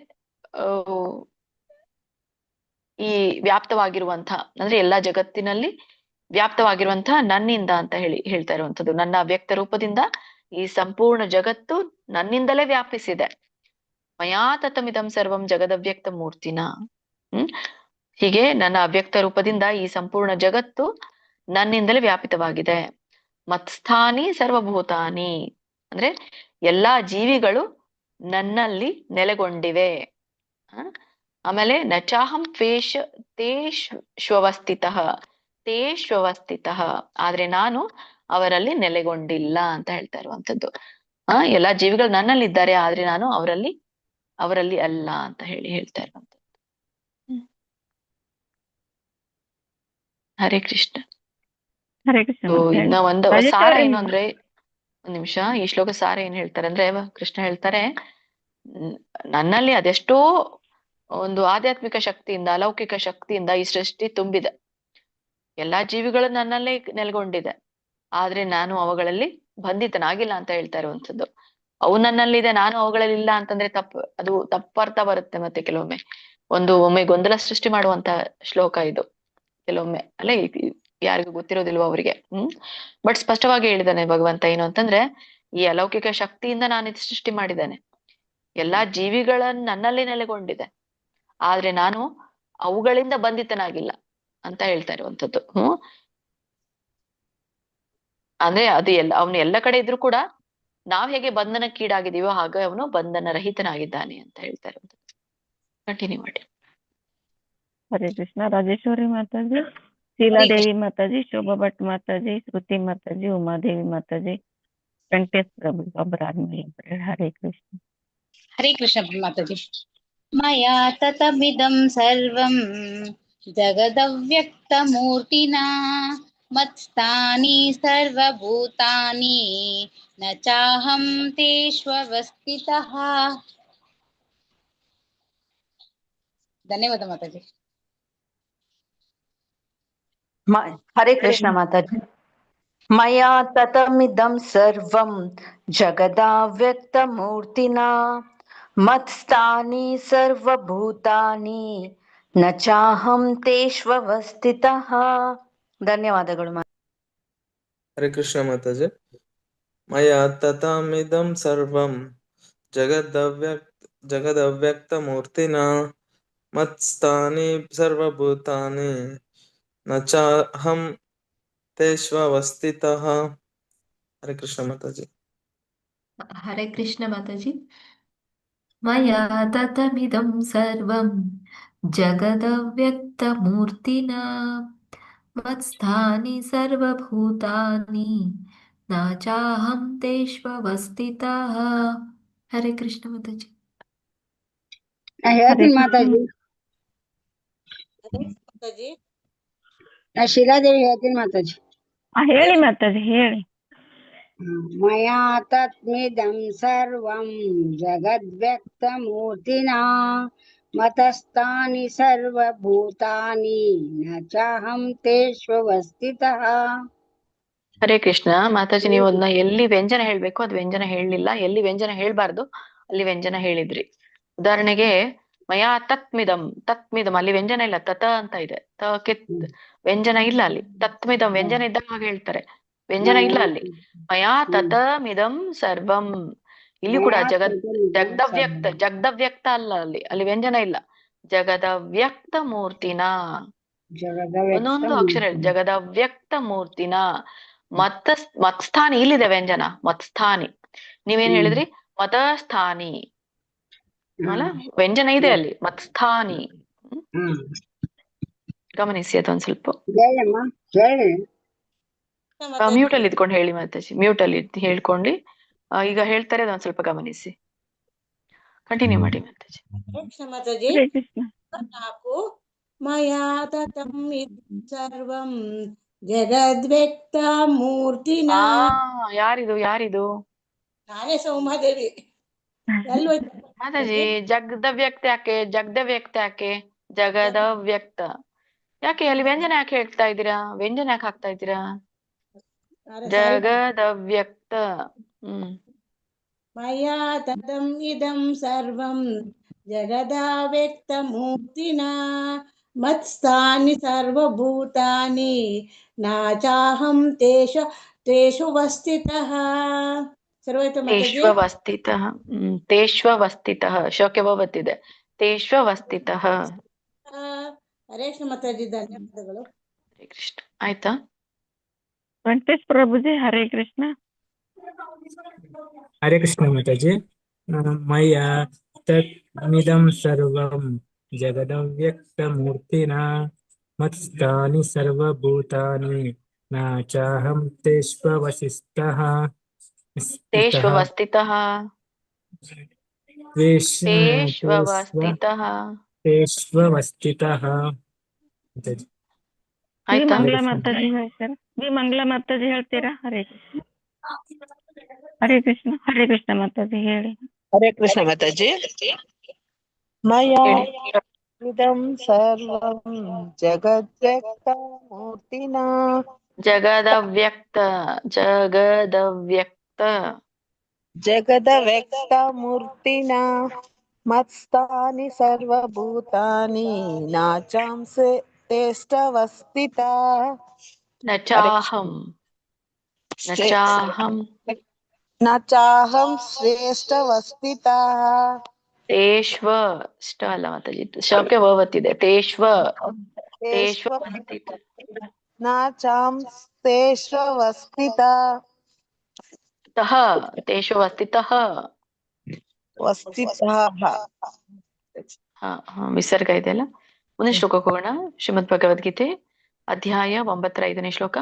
Speaker 1: ಈ ವ್ಯಾಪ್ತವಾಗಿರುವಂತ ಅಂದ್ರೆ ಎಲ್ಲಾ ಜಗತ್ತಿನಲ್ಲಿ ವ್ಯಾಪ್ತವಾಗಿರುವಂತಹ ನನ್ನಿಂದ ಅಂತ ಹೇಳ್ತಾ ಇರುವಂತದ್ದು. ನನ್ನ ಅವ್ಯಕ್ತ ರೂಪದಿಂದ ಈ ಸಂಪೂರ್ಣ ಜಗತ್ತು ನನ್ನಿಂದಲೇ ವ್ಯಾಪಿಸಿದೆ. ಮಯಾ ತತಮಿದಂ ಸರ್ವಂ ಜಗದವ್ಯಕ್ತ ಮೂರ್ತಿನ. ಹೀಗೆ ನನ್ನ ಅವ್ಯಕ್ತ ರೂಪದಿಂದ ಈ ಸಂಪೂರ್ಣ ಜಗತ್ತು ನನ್ನಿಂದಲೇ ವ್ಯಾಪಿತವಾಗಿದೆ. ಮತ್ಸ್ಥಾನಿ ಸರ್ವಭೂತಾನಿ ಅಂದ್ರೆ ಎಲ್ಲಾ ಜೀವಿಗಳು ನನ್ನಲ್ಲಿ ನೆಲೆಗೊಂಡಿವೆ. ಆಮೇಲೆ ನಚಾಹಂ ತೇಷ್ವಸ್ಥಿತಃ ಆದ್ರೆ ನಾನು ಅವರಲ್ಲಿ ನೆಲೆಗೊಂಡಿಲ್ಲ ಅಂತ ಹೇಳ್ತಾ ಇರುವಂತದ್ದು. ಎಲ್ಲಾ ಜೀವಿಗಳು ನನ್ನಲ್ಲಿ ಇದ್ದಾರೆ, ಆದ್ರೆ ನಾನು ಅವರಲ್ಲಿ ಅಲ್ಲ ಅಂತ ಹೇಳ್ತಾ ಇರುವಂತದ್ದು. ಹರೇ ಕೃಷ್ಣ.
Speaker 4: ಹರೇ ಕೃಷ್ಣ.
Speaker 1: ಇನ್ನ ಒಂದು ಸಾರ ಏನು ಅಂದ್ರೆ, ಒಂದ್ ನಿಮಿಷ, ಈ ಶ್ಲೋಕ ಸಾರ ಏನ್ ಹೇಳ್ತಾರೆ ಅಂದ್ರೆ, ಕೃಷ್ಣ ಹೇಳ್ತಾರೆ ನನ್ನಲ್ಲಿ ಅದೆಷ್ಟೋ ಒಂದು ಆಧ್ಯಾತ್ಮಿಕ ಶಕ್ತಿಯಿಂದ, ಅಲೌಕಿಕ ಶಕ್ತಿಯಿಂದ ಈ ಸೃಷ್ಟಿ ತುಂಬಿದೆ. ಎಲ್ಲಾ ಜೀವಿಗಳು ನನ್ನಲ್ಲೇ ನೆಲೆಗೊಂಡಿದೆ, ಆದ್ರೆ ನಾನು ಅವುಗಳಲ್ಲಿ ಬಂಧಿತನಾಗಿಲ್ಲ ಅಂತ ಹೇಳ್ತಾ ಇರುವಂತದ್ದು. ಅವು ನನ್ನಲ್ಲಿದೆ, ನಾನು ಅವುಗಳಲ್ಲಿ ಇಲ್ಲ ಅಂತಂದ್ರೆ ಅದು ತಪ್ಪರ್ಥ ಬರುತ್ತೆ. ಮತ್ತೆ ಒಮ್ಮೆ ಗೊಂದಲ ಸೃಷ್ಟಿ ಮಾಡುವಂತ ಶ್ಲೋಕ ಇದು ಕೆಲವೊಮ್ಮೆ, ಅಲ್ಲೇ ಯಾರಿಗೂ ಗೊತ್ತಿರೋದಿಲ್ವೋ ಅವರಿಗೆ. ಬಟ್ ಸ್ಪಷ್ಟವಾಗಿ ಹೇಳಿದ್ದಾನೆ ಭಗವಂತ ಏನು ಅಂತಂದ್ರೆ, ಈ ಅಲೌಕಿಕ ಶಕ್ತಿಯಿಂದ ನಾನು ಇದು ಸೃಷ್ಟಿ ಮಾಡಿದ್ದೇನೆ. ಎಲ್ಲಾ ಜೀವಿಗಳನ್ನ ನನ್ನಲ್ಲಿ ನೆಲೆಗೊಂಡಿದೆ, ಆದ್ರೆ ನಾನು ಅವುಗಳಿಂದ ಬಂಧಿತನಾಗಿಲ್ಲ. ಅಂತ ಹೇಳ್ತಾ ಇರುವಂತದ್ದು. ಅಂದ್ರೆ ಅದು ಅವನು ಎಲ್ಲ ಕಡೆ ಇದ್ರು ಕೂಡ ನಾವ್ ಹೇಗೆ ಬಂಧನಕ್ಕೀಡಾಗಿದೀವೋ ಹಾಗೆ ಅವನು ಬಂಧನ ರಹಿತನಾಗಿದ್ದಾನೆ ಅಂತ ಹೇಳ್ತಾ ಇರುವಂತದ್ದು. ಕಂಟಿನ್ಯೂ ಮಾಡಿ.
Speaker 4: ಹರೇ ಕೃಷ್ಣ. ರಾಜೇಶ್ವರಿ ಮಾತಾಜಿ, ಶೀಲಾದೇವಿ ಮಾತಾಜಿ, ಶೋಭಾ ಭಟ್ ಮಾತಾಜಿ, ಶ್ರುತಿ ಮಾತಾಜಿ, ಉಮಾದೇವಿ ಮಾತಾಜಿ, ವೆಂಕಟೇಶ್ ಪ್ರಭು ಒಬ್ಬರಾದ್ಮೇಲೆ ಒಬ್ಬರು. ಹರೇ ಕೃಷ್ಣ.
Speaker 5: ಹರೇ ಕೃಷ್ಣ ಮಾತಾಜಿ. ಮಯಾ ತತಮಿದಂ ಸರ್ವಂ ಜಗದವ್ಯಕ್ತಮೂರ್ತಿನಾ ಮತ್ಸ್ಥಾನಿ ಸರ್ವಭೂತಾನಿ ನ ಚಾಹಂ ತೇಷ್ವವಸ್ಥಿತಃ. ಧನ್ಯವಾದ ಮಾತಾಜಿ.
Speaker 18: ಹರೇ ಕೃಷ್ಣ ಮಾತಾಜಿ. ಮಯಾ ತತಮಿದಂ ಸರ್ವಂ ಜಗದಾವ್ಯಕ್ತಮೂರ್ತಿನಾ ಮತ್ಸ್ಥಾನಿ ಸರ್ವಭೂತಾನಿ ನ ಚಾಹಂ ತೇಷ್ವವಸ್ಥಿತಃ. ಧನ್ಯವಾದಗಳು.
Speaker 17: ಹರೇ ಕೃಷ್ಣ ಮಾತಾಜಿ. ಮಯಾ ತತಮಿದಂ ಸರ್ವಂ ಜಗದವ್ಯಕ್ತಮೂರ್ತಿನಾ ಮತ್ಸ್ಥಾನಿ ಸರ್ವಭೂತಾನಿ ನ ಚಾಹಂ ತೇಷ್ವವಸ್ಥಿತಃ. ಹರೇ ಕೃಷ್ಣ ಮಾತಾಜಿ.
Speaker 19: ಹರೇ ಕೃಷ್ಣ ಮಾತಾಜಿ. ಮಯಾ ತತಮಿದಂ ಸರ್ವಂ ಜಗದವ್ಯಕ್ತಮೂರ್ತಿನಾ ಮತ್ಸ್ಥಾನಿ ಸರ್ವಭೂತಾನಿ ನ ಚಾಹಂ ತೇಷ್ವವಸ್ಥಿತಃ. ಹರೇ ಕೃಷ್ಣ ಮಾತಾಜಿ.
Speaker 14: ಹೇಳ್ತೀನಿ ಮಾತಾಜಿ. ಶಿಲಾದೇವಿ ಹೇಳ್ತೀನಿ ಮಾತಾಜಿ.
Speaker 4: ಹೇಳಿ ಮಾತಾಜಿ, ಹೇಳಿ.
Speaker 14: ಮಯಾ ತತ್ಮಿದಂ ಸರ್ವಂ ಜಗದ್ವ್ಯಕ್ತಮೂರ್ತಿನಾ ಮತಸ್ಥಾನಿ ಸರ್ವಭೂತಾನಿ ನ ಚಾಹಂ ತೇಷ್ವವಸ್ಥಿತಃ.
Speaker 1: ಹರೇ ಕೃಷ್ಣ ಮಾತಾಜಿ. ನೀವು ಅದನ್ನ ಎಲ್ಲಿ ವ್ಯಂಜನ ಹೇಳ್ಬೇಕು ಅದು ವ್ಯಂಜನ ಹೇಳಲಿಲ್ಲ, ಎಲ್ಲಿ ವ್ಯಂಜನ ಹೇಳ್ಬಾರ್ದು ಅಲ್ಲಿ ವ್ಯಂಜನ ಹೇಳಿದ್ರಿ. ಉದಾಹರಣೆಗೆ ಮಯಾ ತತ್ಮಿದಂ ಅಲ್ಲಿ ವ್ಯಂಜನ ಇಲ್ಲ, ತತ ಅಂತ ಇದೆ. ತಕ್ಕೆ ವ್ಯಂಜನ ಇಲ್ಲ ಅಲ್ಲಿ. ತತ್ಮಿದಂ ವ್ಯಂಜನ ಇದ್ದಾಗ ಹಾಗೆ ಹೇಳ್ತಾರೆ, ವ್ಯಂಜನ ಇಲ್ಲ ಅಲ್ಲಿ. ಮಯಾ ತತಮಿದಂ ಸರ್ವಂ, ಇಲ್ಲಿ ಕೂಡ ಜಗದವ್ಯಕ್ತ ಅಲ್ಲ, ಅಲ್ಲಿ ವ್ಯಂಜನ ಇಲ್ಲ. ಜಗದವ್ಯಕ್ತ ಮೂರ್ತಿನಾ, ಒಂದೊಂದು ಅಕ್ಷರ ಹೇಳಿ. ಜಗದವ್ಯಕ್ತ ಮೂರ್ತಿನಾ ಮತ್ಸ್ಥಾನಿ, ಇಲ್ಲಿದೆ ವ್ಯಂಜನ ಮತ್ಸ್ಥಾನಿ. ನೀವೇನ್ ಹೇಳಿದ್ರಿ? ಮತಸ್ಥಾನಿ ಅಲ್ಲ, ವ್ಯಂಜನ ಇದೆ ಅಲ್ಲಿ, ಮತ್ಸ್ಥಾನಿ. ಗಮನಿಸಿ ಅದೊಂದ್ ಸ್ವಲ್ಪ. ಮ್ಯೂಟ್ ಅಲ್ಲಿ ಇದ್ಕೊಂಡು ಹೇಳಿ ಮಾತಾಜಿ, ಮ್ಯೂಟ್ ಅಲ್ಲಿ ಹೇಳ್ಕೊಂಡು ಈಗ ಹೇಳ್ತಾರೆ, ಅದೊಂದ್ ಸ್ವಲ್ಪ ಗಮನಿಸಿ. ಕಂಟಿನ್ಯೂ ಮಾಡಿ ಮಾತಾಜಿ.
Speaker 14: ನಾಲ್ಕು ಮಯಾ ತತಂ ಸರ್ವಂ ಜಗದ್ವ್ಯಕ್ತ ಮೂರ್ತಿನಾ.
Speaker 1: ಯಾರಿದು?
Speaker 14: ನಾನೇ ಸೌಮಾದೇವಿ.
Speaker 1: ಮಾತಾಜಿ ಜಗದವ್ಯಕ್ತ ಯಾಕೆ? ಜಗದವ್ಯಕ್ತ ಯಾಕೆ? ಅಲ್ಲಿ ವ್ಯಂಜನ ಯಾಕೆ ಹೇಳ್ತಾ ಇದ್ದೀರಾ? ವ್ಯಂಜನ ಯಾಕೆ ಹಾಕ್ತಾ ಇದ್ದೀರಾ? ಜಗದವ್ಯಕ್ತ.
Speaker 14: ಮಯಾ ತತಂ ಇದಂ ಸರ್ವಂ ಜಗದಾವ್ಯಕ್ತ ಮೂರ್ತಿನಾ ಮತ್ಸ್ಥಾನಿ ಸರ್ವಭೂತಾನಿ ನ ಚಾಹಂ ತೇಷುವಸ್ಥಿತಃ.
Speaker 1: ತೇಷ್ವವಸ್ಥಿತಃ ಶೋಕೆ ಬತ್ತಿದೆ. ತೇಷ್ವವಸ್ಥಿತಃ.
Speaker 14: ಹರೇ ಕೃಷ್ಣ ಮಾತಾಜಿ. ಧನ್ಯವಾದಗಳು.
Speaker 1: ಹರೇ ಕೃಷ್ಣ. ಆಯ್ತಾ
Speaker 4: ವೆಂಕಟೇಶ್ ಪ್ರಭುಜಿ? ಹರೇ ಕೃಷ್ಣ.
Speaker 20: ಹರೇ ಕೃಷ್ಣ ಮಾತಾಜಿ. ಮಯಾ ತತ್ಮಿದಂ ಸರ್ವಂ ಜಗದವ್ಯಕ್ತಮೂರ್ತಿನಾ ಮತ್ಸ್ಥಾನಿ ಸರ್ವಭೂತಾನಿ ನ ಚಾಹಂ ತೇಷ್ವವಸ್ಥಿತಃ.
Speaker 4: ಮಂಗಳ ಮಾತಾಜಿ ಹೇಳ್ತೀರಾ? ಮಂಗಳ ಮಾತಾಜಿ ಹೇಳ್ತೀರಾ? ಹರೇ ಕೃಷ್ಣ. ಹರೇ ಕೃಷ್ಣ ಮಾತಾಜಿ ಹೇಳಿ.
Speaker 2: ಹರೇ ಕೃಷ್ಣ ಮಾತಾಜಿ. ಮಯಾ ಇದಂ ಸರ್ವಂ ಜಗದ್ವ್ಯಕ್ತ ಮೂರ್ತಿನಾ.
Speaker 1: ಜಗದವ್ಯಕ್ತ
Speaker 2: ಮೂರ್ತಿನಾ ಮತ್ಸ್ಥಾನಿ ಸರ್ವಭೂತಾನಿ ನಾಚಾಂ ತೇಷ್ಟವಸ್ಥಿತಾ. ನ ಚಾಹಂ ಶ್ರೇಷ್ಠವಸ್ಥಿತಾ.
Speaker 1: ತೇಷ್ವ ಅಲ್ಲ ಮಾತಾಜಿ, ಶೋಕೆ ಬತ್ತಿದೆ. ತೇಷ್ವ ತೇಷ್ವಸ್ಥಿತ
Speaker 2: ನ ಚಾಂಸ್ತೇಷ್ವಸ್ಥಿತ
Speaker 1: ತಃ ತೇಷ್ವಸ್ಥಿತಃ
Speaker 2: ವಸ್ಥಿತಃ.
Speaker 1: ವಿಸರ್ಗ ಇದೆಯಲ್ಲ. ಮುಂದಿನ ಶ್ಲೋಕಕ್ಕೆ ಹೋಗೋಣ. ಶ್ರೀಮದ್ ಭಗವದ್ಗೀತೆ ಅಧ್ಯಾಯ 9 5ನೇ ಶ್ಲೋಕ.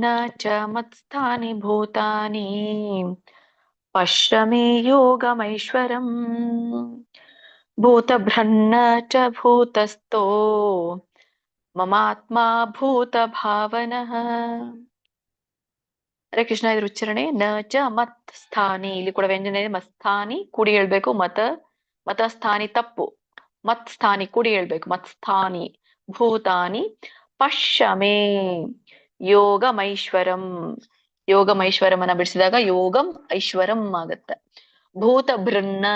Speaker 1: ನ ಚ ಮತ್ಸ್ಥಾನಿ ಭೂತಾನಿ ಪಶ್ಯ ಮೇ ಯೋಗಮೈಶ್ವರಂ ಭೂತಭ್ರನ್ನ ಚ ಭೂತಸ್ಥೋ ಮಮಾತ್ಮ ಭೂತ ಭಾವನಃ. ಹರೇ ಕೃಷ್ಣ. ಇದ್ರ ಉಚ್ಚಾರಣೆ ನ ಚ ಮತ್ ಸ್ಥಾನಿ. ಇಲ್ಲಿ ಕೂಡ ವ್ಯಂಜನ ಇದೆ. ಮತ್ಸ್ಥಾನಿ ಕೂಡಿ ಹೇಳ್ಬೇಕು. ಮತಸ್ಥಾನಿ ತಪ್ಪು. ಮತ್ ಸ್ಥಾನಿ ಕೂಡಿ ಹೇಳ್ಬೇಕು. ಮತ್ಸ್ಥಾನಿ ಭೂತಾನಿ ಪಶ್ಯ ಮೇ ಯೋಗಮೈಶ್ವರಂ. ಯೋಗಮೈಶ್ವರಮನ್ನ ಬಿಡಿಸಿದಾಗ ಯೋಗಂ ಐಶ್ವರಂ ಆಗತ್ತೆ. ಭೂತ ಭೃನ್ನ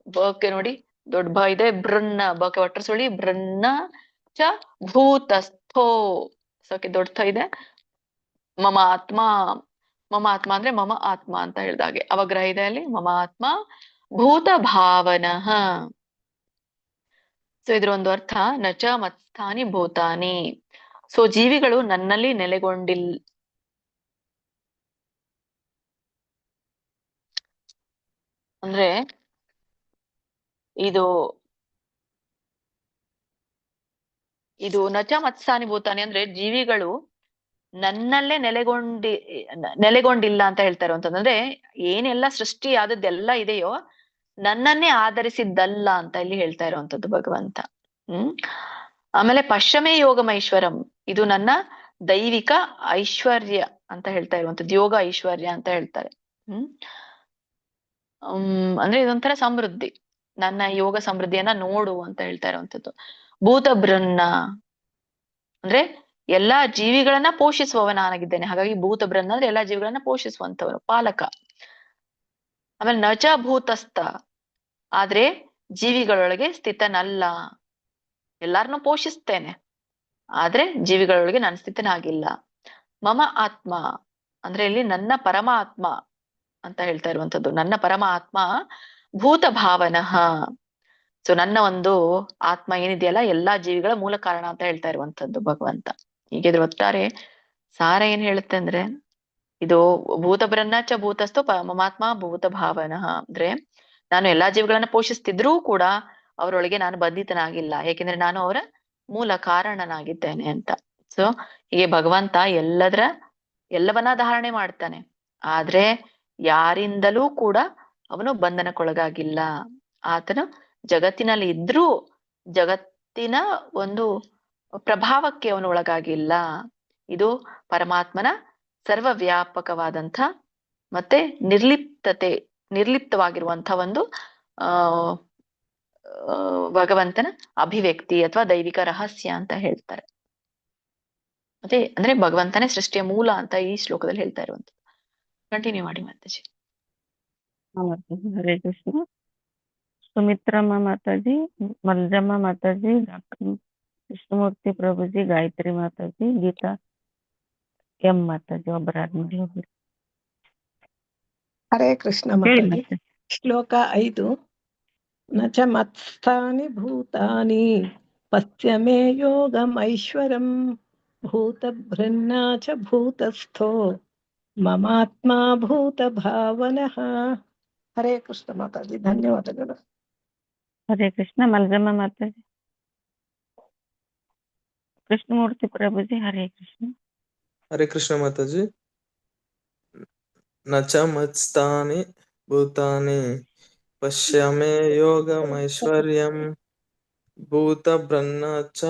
Speaker 1: ಬಕ್ಕೆ ನೋಡಿ ದೊಡ್ಡ ಬ ಇದೆ. ಬೃನ್ನ ಬಕ್ಕೆ ಒಟ್ಟರ್ಸೊಳಿ ಬೃನ್ನ ಚ ಭೂತಸ್ಥೋ ಸೋಕೆ ದೊಡ್ಡ ಥ ಇದೆ. ಮಮ ಆತ್ಮ. ಮಮ ಆತ್ಮ ಅಂದ್ರೆ ಮಮ ಆತ್ಮ ಅಂತ ಹೇಳಿದಾಗೆ ಅವಗ್ರಹ ಇದೆ ಅಲ್ಲಿ. ಮಮ ಆತ್ಮ ಭೂತ ಭಾವನಃ. ಸೊ ಇದ್ರ ಒಂದು ಅರ್ಥ ನಚ ಮತ್ಸ್ಥಾನಿ ಭೂತಾನಿ. ಸೊ ಜೀವಿಗಳು ನನ್ನಲ್ಲಿ ನೆಲೆಗೊಂಡಿಲ್ ಅಂದ್ರೆ ಇದು ನಚ ಮತ್ಸ್ಥಾನಿ ಭೂತಾನಿ ಅಂದ್ರೆ ಜೀವಿಗಳು ನನ್ನಲ್ಲೇ ನೆಲೆಗೊಂಡಿಲ್ಲ ಅಂತ ಹೇಳ್ತಾ ಇರುವಂತಂದ್ರೆ ಏನೆಲ್ಲ ಸೃಷ್ಟಿ ಆದದ್ದೆಲ್ಲ ಇದೆಯೋ ನನ್ನನ್ನೇ ಆಧರಿಸಿದ್ದಲ್ಲ ಅಂತ ಇಲ್ಲಿ ಹೇಳ್ತಾ ಇರುವಂತದ್ದು ಭಗವಂತ. ಆಮೇಲೆ ಪಶ್ಯಮೇ ಯೋಗಮೈಶ್ವರಂ. ಇದು ನನ್ನ ದೈವಿಕ ಐಶ್ವರ್ಯ ಅಂತ ಹೇಳ್ತಾ ಇರುವಂತದ್ದು. ಯೋಗ ಐಶ್ವರ್ಯ ಅಂತ ಹೇಳ್ತಾರೆ. ಅಂದ್ರೆ ಇದೊಂಥರ ಸಮೃದ್ಧಿ. ನನ್ನ ಯೋಗ ಸಮೃದ್ಧಿಯನ್ನ ನೋಡು ಅಂತ ಹೇಳ್ತಾ ಇರುವಂತದ್ದು. ಭೂತ ಬೃನ್ನ ಅಂದ್ರೆ ಎಲ್ಲಾ ಜೀವಿಗಳನ್ನ ಪೋಷಿಸುವವ ನಾನಾಗಿದ್ದೇನೆ. ಹಾಗಾಗಿ ಭೂತ ಬೃನ್ನ ಅಂದ್ರೆ ಎಲ್ಲಾ ಜೀವಿಗಳನ್ನ ಪೋಷಿಸುವಂತವನು, ಪಾಲಕ. ಆಮೇಲೆ ನಚ ಭೂತಸ್ಥ ಆದ್ರೆ ಜೀವಿಗಳೊಳಗೆ ಸ್ಥಿತನಲ್ಲ. ಎಲ್ಲಾರನ್ನೂ ಪೋಷಿಸ್ತೇನೆ ಆದ್ರೆ ಜೀವಿಗಳೊಳಗೆ ನಾನು ಸ್ಥಿತನಾಗಿಲ್ಲ. ಮಮ ಆತ್ಮ ಅಂದ್ರೆ ಇಲ್ಲಿ ನನ್ನ ಪರಮಾತ್ಮ ಅಂತ ಹೇಳ್ತಾ ಇರುವಂತದ್ದು. ನನ್ನ ಪರಮಾತ್ಮ ಭೂತ ಭಾವನಃ. ಸೊ ನನ್ನ ಒಂದು ಆತ್ಮ ಏನಿದೆಯಲ್ಲ ಎಲ್ಲಾ ಜೀವಿಗಳ ಮೂಲ ಕಾರಣ ಅಂತ ಹೇಳ್ತಾ ಇರುವಂತದ್ದು ಭಗವಂತ. ಹೀಗೆ ಇದ್ರ ಒಟ್ಟಾರೆ ಸಾರ ಏನ್ ಹೇಳುತ್ತೆ ಅಂದ್ರೆ ಇದು ಭೂತ ಬ್ರಹ್ಮ ಚ ಭೂತಸ್ಥೋ ಮಮಾತ್ಮ ಭೂತ ಭಾವನಃ ಅಂದ್ರೆ ನಾನು ಎಲ್ಲಾ ಜೀವಿಗಳನ್ನ ಪೋಷಿಸ್ತಿದ್ರೂ ಕೂಡ ಅವರೊಳಗೆ ನಾನು ಬಂಧಿತನಾಗಿಲ್ಲ. ಯಾಕೆಂದ್ರೆ ನಾನು ಅವರ ಮೂಲ ಕಾರಣನಾಗಿದ್ದೇನೆ ಅಂತ. ಸೊ ಹೀಗೆ ಭಗವಂತ ಎಲ್ಲವನ್ನ ಧಾರಣೆ ಮಾಡ್ತಾನೆ. ಆದ್ರೆ ಯಾರಿಂದಲೂ ಕೂಡ ಅವನು ಬಂಧನಕ್ಕೊಳಗಾಗಿಲ್ಲ. ಆತನು ಜಗತ್ತಿನಲ್ಲಿ ಇದ್ರೂ ಜಗತ್ತಿನ ಒಂದು ಪ್ರಭಾವಕ್ಕೆ ಅವನು ಒಳಗಾಗಿಲ್ಲ. ಇದು ಪರಮಾತ್ಮನ ಸರ್ವವ್ಯಾಪಕವಾದಂಥ ಮತ್ತೆ ನಿರ್ಲಿಪ್ತವಾಗಿರುವಂಥ ಒಂದು ಭಗವಂತನ ಅಭಿವ್ಯಕ್ತಿ ಅಥವಾ ದೈವಿಕ ರಹಸ್ಯ ಅಂತ ಹೇಳ್ತಾರೆ. ಮತ್ತೆ ಅಂದ್ರೆ ಭಗವಂತನೇ ಸೃಷ್ಟಿಯ ಮೂಲ ಅಂತ ಈ ಶ್ಲೋಕದಲ್ಲಿ ಹೇಳ್ತಾ ಇರುವಂಥದ್ದು. ಕಂಟಿನ್ಯೂ ಮಾಡಿ ಮಾತಾಜಿ.
Speaker 4: ಹರೇ ಕೃಷ್ಣ. ಸುಮಿತ್ರಮ್ಮ ಮಾತಾಜಿ, ಮಲ್ಜಮ್ಮ ಮಾತಾಜಿ, ಡಾಕ್ಟರ್ ಕೃಷ್ಣಮೂರ್ತಿ ಪ್ರಭುಜಿ, ಗಾಯತ್ರಿ ಮಾತಾಜಿ, ಗೀತಾ ಎಂ ಮಾತಾಜಿ ಒಬ್ಬರಾದ್ಮೇಲೆ ಒಬ್ಬರು.
Speaker 6: ಹರೇ ಕೃಷ್ಣ ಮಾತಾಜಿ. ಶ್ಲೋಕ 5. ನ ಚ ಮತ್ಸ್ಥಾನಿ ಭೂತಾನಿ ಪಶ್ಯ ಮೇ ಯೋಗಮೈಶ್ವರಂ ಭೂತಭೃನ್ನ ಚ ಭೂತಸ್ಥೋ ಮಮಾತ್ಮ ಭೂತ ಭಾವನಃ. ಹರೇ ಕೃಷ್ಣ ಮಾತಾಜಿ. ಧನ್ಯವಾದಗಳು.
Speaker 4: ಹರೇ ಕೃಷ್ಣ. ಮಲ್ಜಮ್ಮ ಮಾತಾಜಿ, ಕೃಷ್ಣಮೂರ್ತಿ ಪ್ರಭುಜಿ, ಹರೇ ಕೃಷ್ಣ.
Speaker 17: ಹರೇ ಕೃಷ್ಣ ಮಾತಾಜಿ. ನ ಚ ಮತ್ಸ್ಥಾನಿ ಭೂತಾನಿ ಪಶ್ಯ ಮೇ ಯೋಗಮೈಶ್ವರ್ಯಂ ಭೂತ ಬ್ರಹ್ಮ ಚ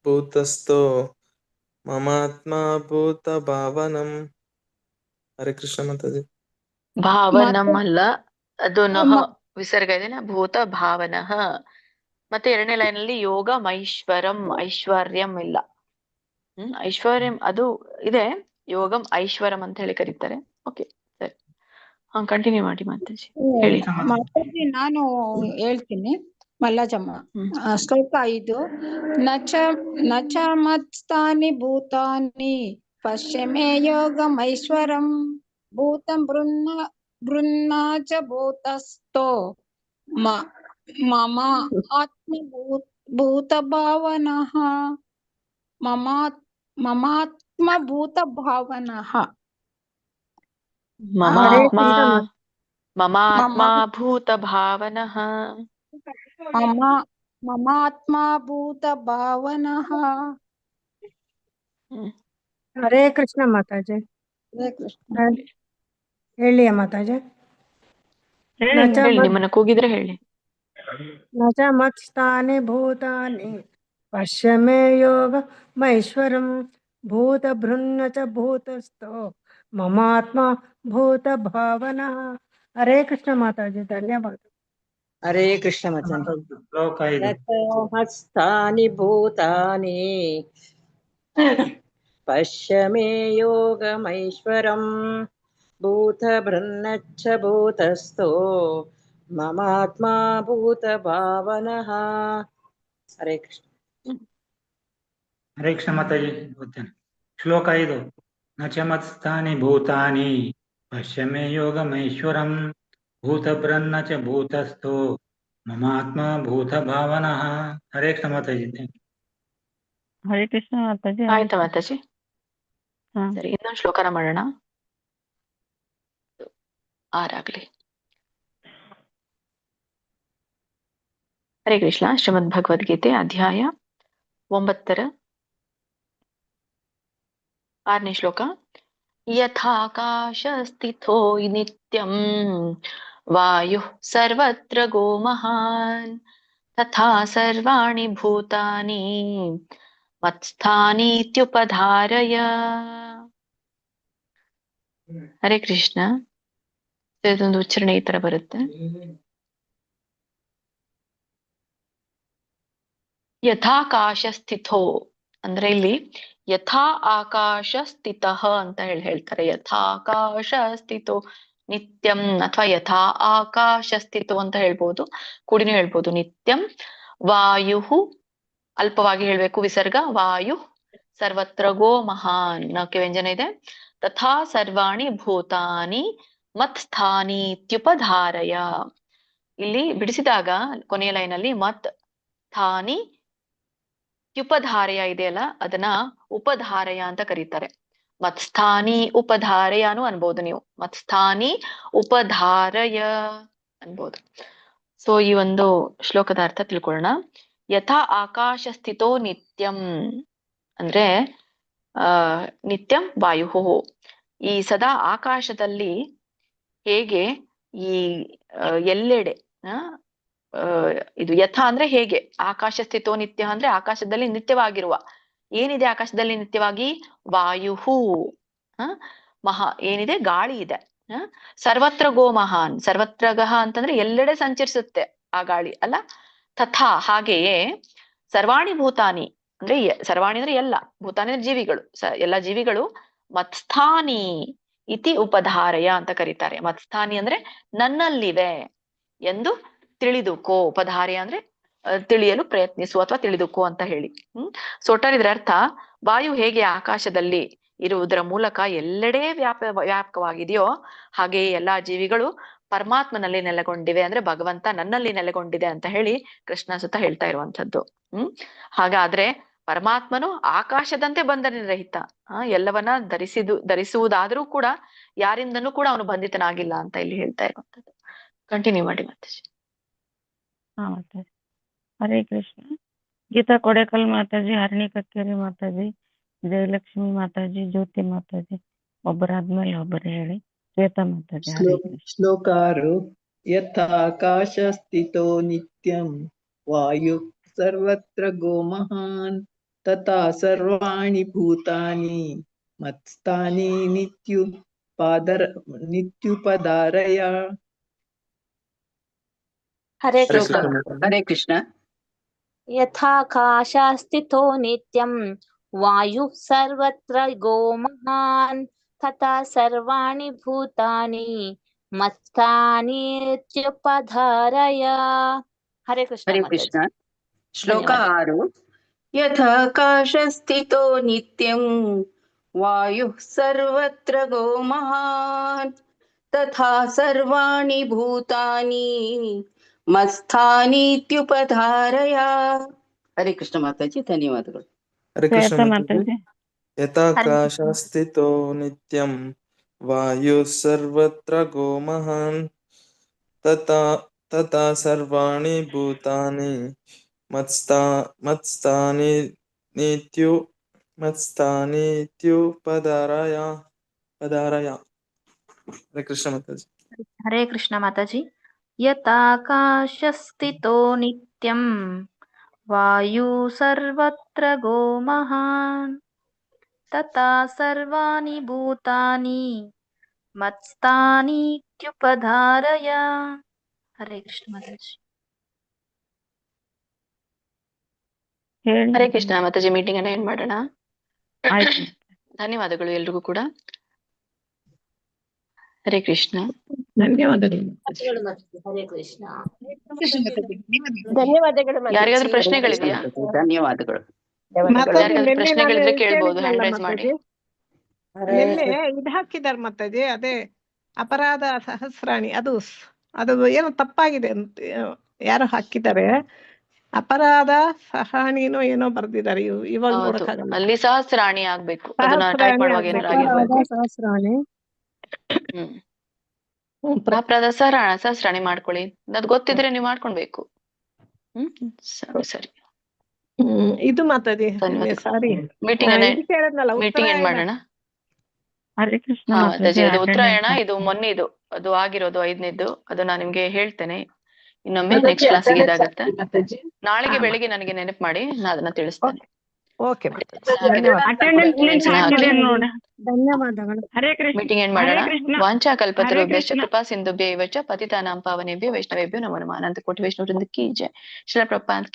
Speaker 17: ಭೂತಸ್ಥೋ ಮಮಾತ್ಮ ಭೂತ ಭಾವನಂ. ಹರೇ ಕೃಷ್ಣ ಮಾತಾಜಿ.
Speaker 1: ಭಾವನಂ ಅಲ್ಲ, ಅದು ನಹ ವಿಸರ್ಗ ಇದೆ. ಭೂತ ಭಾವನಃ. ಮತ್ತೆ ಎರಡನೇ ಲೈನ್ ಅಲ್ಲಿ ಯೋಗ ಮೈಶ್ವರಂ, ಐಶ್ವರ್ಯಂ ಇಲ್ಲ. ಐಶ್ವರ್ಯಂ ಅದು ಇದೆ. ಯೋಗಂ ಐಶ್ವರಂ ಅಂತ ಹೇಳಿ ಕರೀತಾರೆ. ಓಕೆ ಸರಿ. ಕಂಟಿನ್ಯೂ ಮಾಡಿ ಮಾತಾಜಿ. ಹೇಳಿ
Speaker 19: ಮಾತಾಜಿ. ನಾನು ಹೇಳ್ತೀನಿ. ಮಲ್ಲಜಮ್ಮ. ಶ್ಲೋಕ 5. ನಚ ಮತ್ಸ್ಥಾನಿ ಭೂತಾನಿ ಪಶ್ಯ ಮೇ ಯೋಗಮೈಶ್ವರಂ ಭೂತಂ ಬೃನ್ನ ಚ ಭೂತಸ್ಥೋ ಮಮ ಆತ್ಮ ಭೂತಭಾವನಃ ಮಮಾತ್ಮಭೂತಭಾವನಃ
Speaker 1: ಮಮಾತ್ಮ ಮಮಾತ್ಮ
Speaker 19: ಮಮ
Speaker 1: ಭೂತಭಾವನಃ
Speaker 19: ಮಮ ಮಮಾತ್ಮಭೂತಭಾವನಃ.
Speaker 8: ಹರೇ ಕೃಷ್ಣ ಮಾತಾಜಿ.
Speaker 19: ಹರೇ ಕೃಷ್ಣ.
Speaker 8: ಹೇಳಿ ಮಾತಾಜಿ.
Speaker 1: ಹೇಳಿ, ನಿಮ್ಮನ್ನ ಕೂಗಿದ್ರೆ ಹೇಳಿ.
Speaker 8: ನ ಚ ಮತ್ಸ್ಥಾನಿ ಭೂತಾನಿ ಪಶ್ಯ ಮೇ ಯೋಗ ಮೈಶ್ವರಂ ಭೂತ ಭೃನ್ನ ಚ ಭೂತಸ್ಥೋ ಮಮಾತ್ಮ ಭೂತ ಭಾವನಃ. ಹರೇ ಕೃಷ್ಣ ಮಾತಾಜಿ, ಧನ್ಯವಾದ.
Speaker 2: ಹರೇ ಕೃಷ್ಣ ಮಾತಾಜಿ.
Speaker 7: ಶ್ಲೋಕ 5.
Speaker 2: ಹಸ್ತಾನಿ ಭೂತಾನಿ ಪಶ್ಯ ಮೇ ಯೋಗಮೈಶ್ವರಂ ಭೂತ ಭೃನ್ನಚ್ಚ ಭೂತಸ್ಥೋ ಮಮಾತ್ಮ ಭೂತ ಭಾವನಃ. ಹರೇ ಕೃಷ್ಣ.
Speaker 7: ಹರೇ ಕೃಷ್ಣ ಮಾತಾಜಿ ಓದ್ತೇನೆ. ಶ್ಲೋಕ 5. ನ ಚ ಮತ್ಸ್ಥಾನಿ ಭೂತಾನಿ ಪಶ್ಯ ಮೇ ಯೋಗಮೈಶ್ವರಂ ಭೂತಭೃನ್ನ ಚ ಭೂತಸ್ಥೋ ಮಮಾತ್ಮ ಭೂತ ಭಾವನಃ. ಹರೇ ಕೃಷ್ಣ ಮಾತಾಜಿ.
Speaker 4: ಹರೇ ಕೃಷ್ಣ ಮಾತಾಜಿ.
Speaker 1: ಆಯ್ತಾ ಮಾತಾಜಿ? ಸರಿ, ಇನ್ನೊಂದು ಶ್ಲೋಕನ ಮಾಡೋಣ. 6 ಆಗ್ಲಿ. ಹರೇ ಕೃಷ್ಣ. ಶ್ರೀಮದ್ ಭಗವದ್ಗೀತೆ ಅಧ್ಯಾಯ 9 6ನೇ ಶ್ಲೋಕ. ಯಥಾಕಾಶ ಸ್ಥಿತೋ ನಿತ್ಯಂ ವಾಯುಃ ಸರ್ವತ್ರ ಗೋ ಮಹಾನ್ ತಥಾ ಸರ್ವಾಣಿ ಭೂತಾನಿ ಮತ್ಸ್ಥಾನೀತ್ಯುಪಧಾರಯ. ಹರೇ ಕೃಷ್ಣ. ಇದೊಂದು ಉಚ್ಚಾರಣೆ ಈ ತರ ಬರುತ್ತೆ. ಯಥಾಕಾಶ ಸ್ಥಿತೋ ಅಂದ್ರೆ ಇಲ್ಲಿ ಯಥಾ ಆಕಾಶ ಸ್ಥಿತಃ ಅಂತ ಹೇಳ್ತಾರೆ. ಯಥಾಕಾಶ ಸ್ಥಿತೋ ನಿತ್ಯಂ ಅಥವಾ ಯಥಾ ಆಕಾಶ ಸ್ಥಿತೋ ಅಂತ ಹೇಳ್ಬೋದು, ಕೂಡಿನೂ ಹೇಳ್ಬೋದು. ನಿತ್ಯಂ ವಾಯು ಅಲ್ಪವಾಗಿ ಹೇಳ್ಬೇಕು, ವಿಸರ್ಗ ವಾಯು ಸರ್ವತ್ರ ಗೋ ಮಹಾನ್ ನಕ್ಕೆ ವ್ಯಂಜನ ಇದೆ. ತಥಾ ಸರ್ವಾಣಿ ಭೂತಾನಿ ಮತ್ ಸ್ಥಾನೀತ್ಯುಪಧಾರಯ. ಇಲ್ಲಿ ಬಿಡಿಸಿದಾಗ ಕೊನೆಯ ಲೈನಲ್ಲಿ ಮತ್ ಸ್ಥಾನಿ ಉಪಧಾರಯ ಇದೆಯಲ್ಲ, ಅದನ್ನ ಉಪಧಾರಯ ಅಂತ ಕರೀತಾರೆ. ಮತ್ಸ್ಥಾನಿ ಉಪಧಾರಯನು ಅನ್ಬೋದು ನೀವು. ಮತ್ಸ್ಥಾನಿ ಉಪಧಾರಯ ಅನ್ಬೋದು. ಸೊ ಈ ಒಂದು ಶ್ಲೋಕದ ಅರ್ಥ ತಿಳ್ಕೊಳ್ಳೋಣ. ಯಥಾ ಆಕಾಶ ಸ್ಥಿತೋ ನಿತ್ಯಂ ಅಂದ್ರೆ ನಿತ್ಯಂ ವಾಯು, ಈ ಸದಾ ಆಕಾಶದಲ್ಲಿ ಹೇಗೆ ಈ ಎಲ್ಲೆಡೆ ಇದು ಯಥಾ ಅಂದ್ರೆ ಹೇಗೆ, ಆಕಾಶ ಸ್ಥಿತೋ ನಿತ್ಯ ಅಂದ್ರೆ ಆಕಾಶದಲ್ಲಿ ನಿತ್ಯವಾಗಿರುವ, ಏನಿದೆ ಆಕಾಶದಲ್ಲಿ ನಿತ್ಯವಾಗಿ? ವಾಯುಹು ಮಹಾ ಏನಿದೆ, ಗಾಳಿ ಇದೆ. ಸರ್ವತ್ರ ಗೋ ಮಹಾನ್, ಸರ್ವತ್ರ ಗಹ ಅಂತಂದ್ರೆ ಎಲ್ಲೆಡೆ ಸಂಚರಿಸುತ್ತೆ ಆ ಗಾಳಿ ಅಲ್ಲ. ತಥಾ ಹಾಗೆಯೇ ಸರ್ವಾಣಿ ಭೂತಾನಿ ಅಂದ್ರೆ ಸರ್ವಾಣಿ ಅಂದ್ರೆ ಎಲ್ಲ, ಭೂತಾನಿ ಅಂದ್ರೆ ಜೀವಿಗಳು, ಎಲ್ಲ ಜೀವಿಗಳು ಮತ್ಸ್ಥಾನಿ ಇತಿ ಉಪಧಾರಯ ಅಂತ ಕರೀತಾರೆ. ಮತ್ಸ್ಥಾನಿ ಅಂದ್ರೆ ನನ್ನಲ್ಲಿವೆ ಎಂದು ತಿಳಿದುಕೋ. ಉಪಧಾರ್ಯ ಅಂದ್ರೆ ತಿಳಿಯಲು ಪ್ರಯತ್ನಿಸು ಅಥವಾ ತಿಳಿದುಕೋ ಅಂತ ಹೇಳಿ. ಸೊ ಒಟ್ಟಾರೆ ಇದರ ಅರ್ಥ, ವಾಯು ಹೇಗೆ ಆಕಾಶದಲ್ಲಿ ಇರುವುದರ ಮೂಲಕ ಎಲ್ಲೆಡೆ ವ್ಯಾಪಕವಾಗಿದೆಯೋ ಹಾಗೆಯೇ ಎಲ್ಲಾ ಜೀವಿಗಳು ಪರಮಾತ್ಮನಲ್ಲಿ ನೆಲೆಗೊಂಡಿವೆ, ಅಂದ್ರೆ ಭಗವಂತ ನನ್ನಲ್ಲಿ ನೆಲೆಗೊಂಡಿದೆ ಅಂತ ಹೇಳಿ ಕೃಷ್ಣ ಸುತ್ತ ಹೇಳ್ತಾ ಇರುವಂತದ್ದು. ಹಾಗಾದ್ರೆ ಪರಮಾತ್ಮನು ಆಕಾಶದಂತೆ ಬಂಧನ ರಹಿತ, ಎಲ್ಲವನ್ನ ಧರಿಸುವುದಾದ್ರೂ ಕೂಡ ಯಾರಿಂದನೂ ಕೂಡ ಅವನು ಬಂಧಿತನಾಗಿಲ್ಲ ಅಂತ ಇಲ್ಲಿ ಹೇಳ್ತಾ ಇರುವಂತದ್ದು. ಕಂಟಿನ್ಯೂ ಮಾಡಿ ಮಾತಾಜಿ.
Speaker 4: ಮಾತಾಜಿ. ಹರೇ ಕೃಷ್ಣ. ಗೀತಾ ಕೊಡೆಕಲ್ ಮಾತಾಜಿ, ಹರಣಿ ಕಕ್ಕೇರಿ ಮಾತಾಜಿ, ಜಯಲಕ್ಷ್ಮಿ ಮಾತಾಜಿ, ಜ್ಯೋತಿ ಮಾತಾಜಿ, ಒಬ್ಬರಾದ್ಮೇಲೆ ಒಬ್ಬರು ಹೇಳಿ. ಶ್ವೇತಾ ಮಾತಾಜಿ. ಹರೇ ಕೃಷ್ಣ.
Speaker 9: ಶ್ಲೋಕ 6. ಯಥಾಕಾಶ ಸ್ಥಿತೋ ನಿತ್ಯಂ ವಾಯು ಸರ್ವತ್ರ ಗೋ ಮಹಾನ್ ತಥಾ ಸರ್ವಾಣಿ ಭೂತಾನಿ ಮತ್ಸ್ಥಾನಿ ನಿತ್ಯುಪಧಾರಯ.
Speaker 10: ಹರೇ
Speaker 11: ಕೃಷ್ಣ.
Speaker 2: ಹರೇ ಕೃಷ್ಣ.
Speaker 21: ಯಥಾಕಾಶ ಸ್ಥಿತೋ ನಿತ್ಯಂ ವಾಯು ಸರ್ವತ್ರ ಗೋ ಮಹಾನ್ ತಥಾ ಸರ್ವಾಣಿ ಭೂತಾನಿ ಮತ್ಸ್ಥಾನೀತ್ಯುಪಧಾರಯ. ಹರೇ ಕೃಷ್ಣ.
Speaker 2: ಹರೇ ಕೃಷ್ಣ. ಶ್ಲೋಕ 6. ಯಥಾಕಾಶ ಸ್ಥಿತೋ ನಿತ್ಯಂ ವಾಯು ಸರ್ವತ್ರ ಗೋ ಮಹಾನ್ ತಥಾ ಸರ್ವಾಣಿ ಭೂತಾನಿ ಮತ್ಸ್ಥಾನೀತ್ಯುಪಧಾರಯ. ಹರೇ ಕೃಷ್ಣ ಮಾತಾಜಿ, ಧನ್ಯವಾದಗಳು.
Speaker 17: ಹರೇ ಕೃಷ್ಣ
Speaker 4: ಶ್ವೇತಾ
Speaker 17: ಮಾತಾಜಿ.
Speaker 4: ಮಾತಾಜಿ.
Speaker 17: ಯಥಾಕಾಶ ಸ್ಥಿತೋ ನಿತ್ಯಂ ವಾಯು ಸರ್ವತ್ರ ಗೋ ಮಹಾನ್ ತಥಾ ತಥಾ ಸರ್ವಾಣಿ ಭೂತಾನಿ ಮತ್ಸ್ಥಾನಿ ನಿತ್ಯುಪಧಾರಯ. ಹರೇ ಕೃಷ್ಣ ಮಾತಾಜಿ.
Speaker 1: ಹರೇ ಕೃಷ್ಣ ಮಾತಾಜಿ. ಯಥಾಕಾಶಸ್ಥಿತೋ ನಿತ್ಯಂ ವಾಯು ಸರ್ವತ್ರ ಗೋ ಮಹಾನ್ ತಥಾ ಸರ್ವಾಣಿ ಭೂತಾನಿ ಮತ್ಸ್ಥಾನೀತ್ಯುಪಧಾರಯ. ಹರೇ ಕೃಷ್ಣ ಮಾತಾಜಿ. ಹರೇ ಕೃಷ್ಣ ಮಾತಾಜಿ. ಮೀಟಿಂಗ್ ಅನ್ನ ಏನ್ ಮಾಡೋಣ.
Speaker 4: ಆಯ್ತು.
Speaker 1: ಧನ್ಯವಾದಗಳು ಎಲ್ರಿಗೂ ಕೂಡ. ಹರೇ ಕೃಷ್ಣ.
Speaker 6: ಧನ್ಯವಾದಗಳು.
Speaker 10: ಹರೇ ಕೃಷ್ಣ.
Speaker 2: ಧನ್ಯವಾದಗಳು ಮಾತಾಜಿ.
Speaker 1: ಯಾರಿಗಾದ್ರೂ ಪ್ರಶ್ನೆಗಳಿದೆಯಾ?
Speaker 2: ಧನ್ಯವಾದಗಳು.
Speaker 6: ಮಾತಾಜಿ,
Speaker 1: ಯಾರಿಗಾದ್ರೂ
Speaker 6: ನಿನ್ನೆ ನಾನು
Speaker 1: ಪ್ರಶ್ನೆಗಳಿದ್ರೆ ಕೇಳ್ಬೋದು,
Speaker 6: ಕೇಳಿದ್ನಲ್ಲ
Speaker 1: ಹ್ಯಾಂಡ್ ರೈಸ್ ಮಾಡಿ.
Speaker 6: ಮಾತಾಜಿ, ನಿನ್ನೆ ಇದು ಹಾಕಿದಾರೆ ಮಾತಾಜಿ, ಅದೇ ಅಪರಾಧ ಸಹಸ್ರಾಣಿ, ಅದು ಏನೋ ತಪ್ಪಾಗಿದೆ ಅಂತ ಯಾರೋ ಹಾಕಿದ್ದಾರೆ. ಅಪರಾಧ ಸಹಾಣಿನೋ ಏನೋ ಬರ್ದಿದ್ದಾರೆ. ಇವಾಗ
Speaker 1: ಹೌದು,
Speaker 6: ನೋಡಕ್ಕಾಗಲ್ಲ.
Speaker 1: ಅಲ್ಲಿ ಸಹಸ್ರಾಣಿ ಆಗ್ಬೇಕು. ಅದನ್ನ ಟೈಪ್
Speaker 6: ಸಹಸ್ರಾಣಿ
Speaker 1: ಮಾಡುವಾಗ ಏನಾರು ಆಗಿರ್ಬೋದು.
Speaker 8: ಸಹಸ್ರಾಣಿ.
Speaker 1: ಅಪರಾಧ ಸಹಸ್ರಾಣಿ ಮಾಡ್ಕೊಳ್ಳಿ. ಅದ್ ಗೊತ್ತಿದ್ರೆ ನೀವು ಮಾಡ್ಕೊಳ್ಬೇಕು. ಸರಿ.
Speaker 6: ಇದು ಮಾತಾಜಿ, ಸಾರಿ
Speaker 1: ಮೀಟಿಂಗ್
Speaker 6: ಇದು ಕೇಳಿದ್ನಲ್ಲ,
Speaker 1: ಮೀಟಿಂಗ್ ಏನ್ ಮಾಡೋಣ.
Speaker 4: ಹರೇ ಕೃಷ್ಣ
Speaker 1: ಮಾತಾಜಿ, ಅದು
Speaker 4: ಮಾತಾಜಿ.
Speaker 1: ಉತ್ತರಾಯಣ, ಇದು ಮೊನ್ನೆದು ಅದು ಆಗಿರೋದು 5ನೇದ್ದು. ಅದು ನಾನು ನಿಮ್ಗೆ ಹೇಳ್ತೇನೆ ಇನ್ನೊಮ್ಮೆ ನೆಕ್ಸ್ಟ್ ಕ್ಲಾಸಿಗೆ ಇದಾಗತ್ತೆ. ನಾಳೆಗೆ ಬೆಳಿಗ್ಗೆ ನನಗೆ ನೆನಪು ಮಾಡಿ, ನಾನು ಅದನ್ನ ತಿಳಿಸ್ತೇನೆ.
Speaker 6: ಓಕೆ.
Speaker 8: ಅಟೆಂಡೆನ್ಸ್ ಲಿಂಕ್ ಹಾಕಿದೆ ನೋಡಿ. ಧನ್ಯವಾದಗಳು.
Speaker 4: ಹರೇ ಕೃಷ್ಣ.
Speaker 1: ಮೀಟಿಂಗ್ ಏನ್ ಮಾಡೋಣ. ವಾಂಚಾ ಕಲ್ಪತರುಭ್ಯಶ್ಚ
Speaker 4: ಕೃಷ್ಣ.
Speaker 1: ಕೃಪಾ ಸಿಂಧುಭ್ಯೈವ ಚ ಪತಿತಾನಾಂ ಪಾವನೇಭ್ಯೋ ವೈಷ್ಣವೇಭ್ಯೋ ನಮೋ ನಮಃ. ಅನಂತ ಕೋಟಿ ವೈಷ್ಣವ ವೃಂದ ಕಿ ಜೈ. ಶ್ರೀಲ ಪ್ರಭುಪಾದ್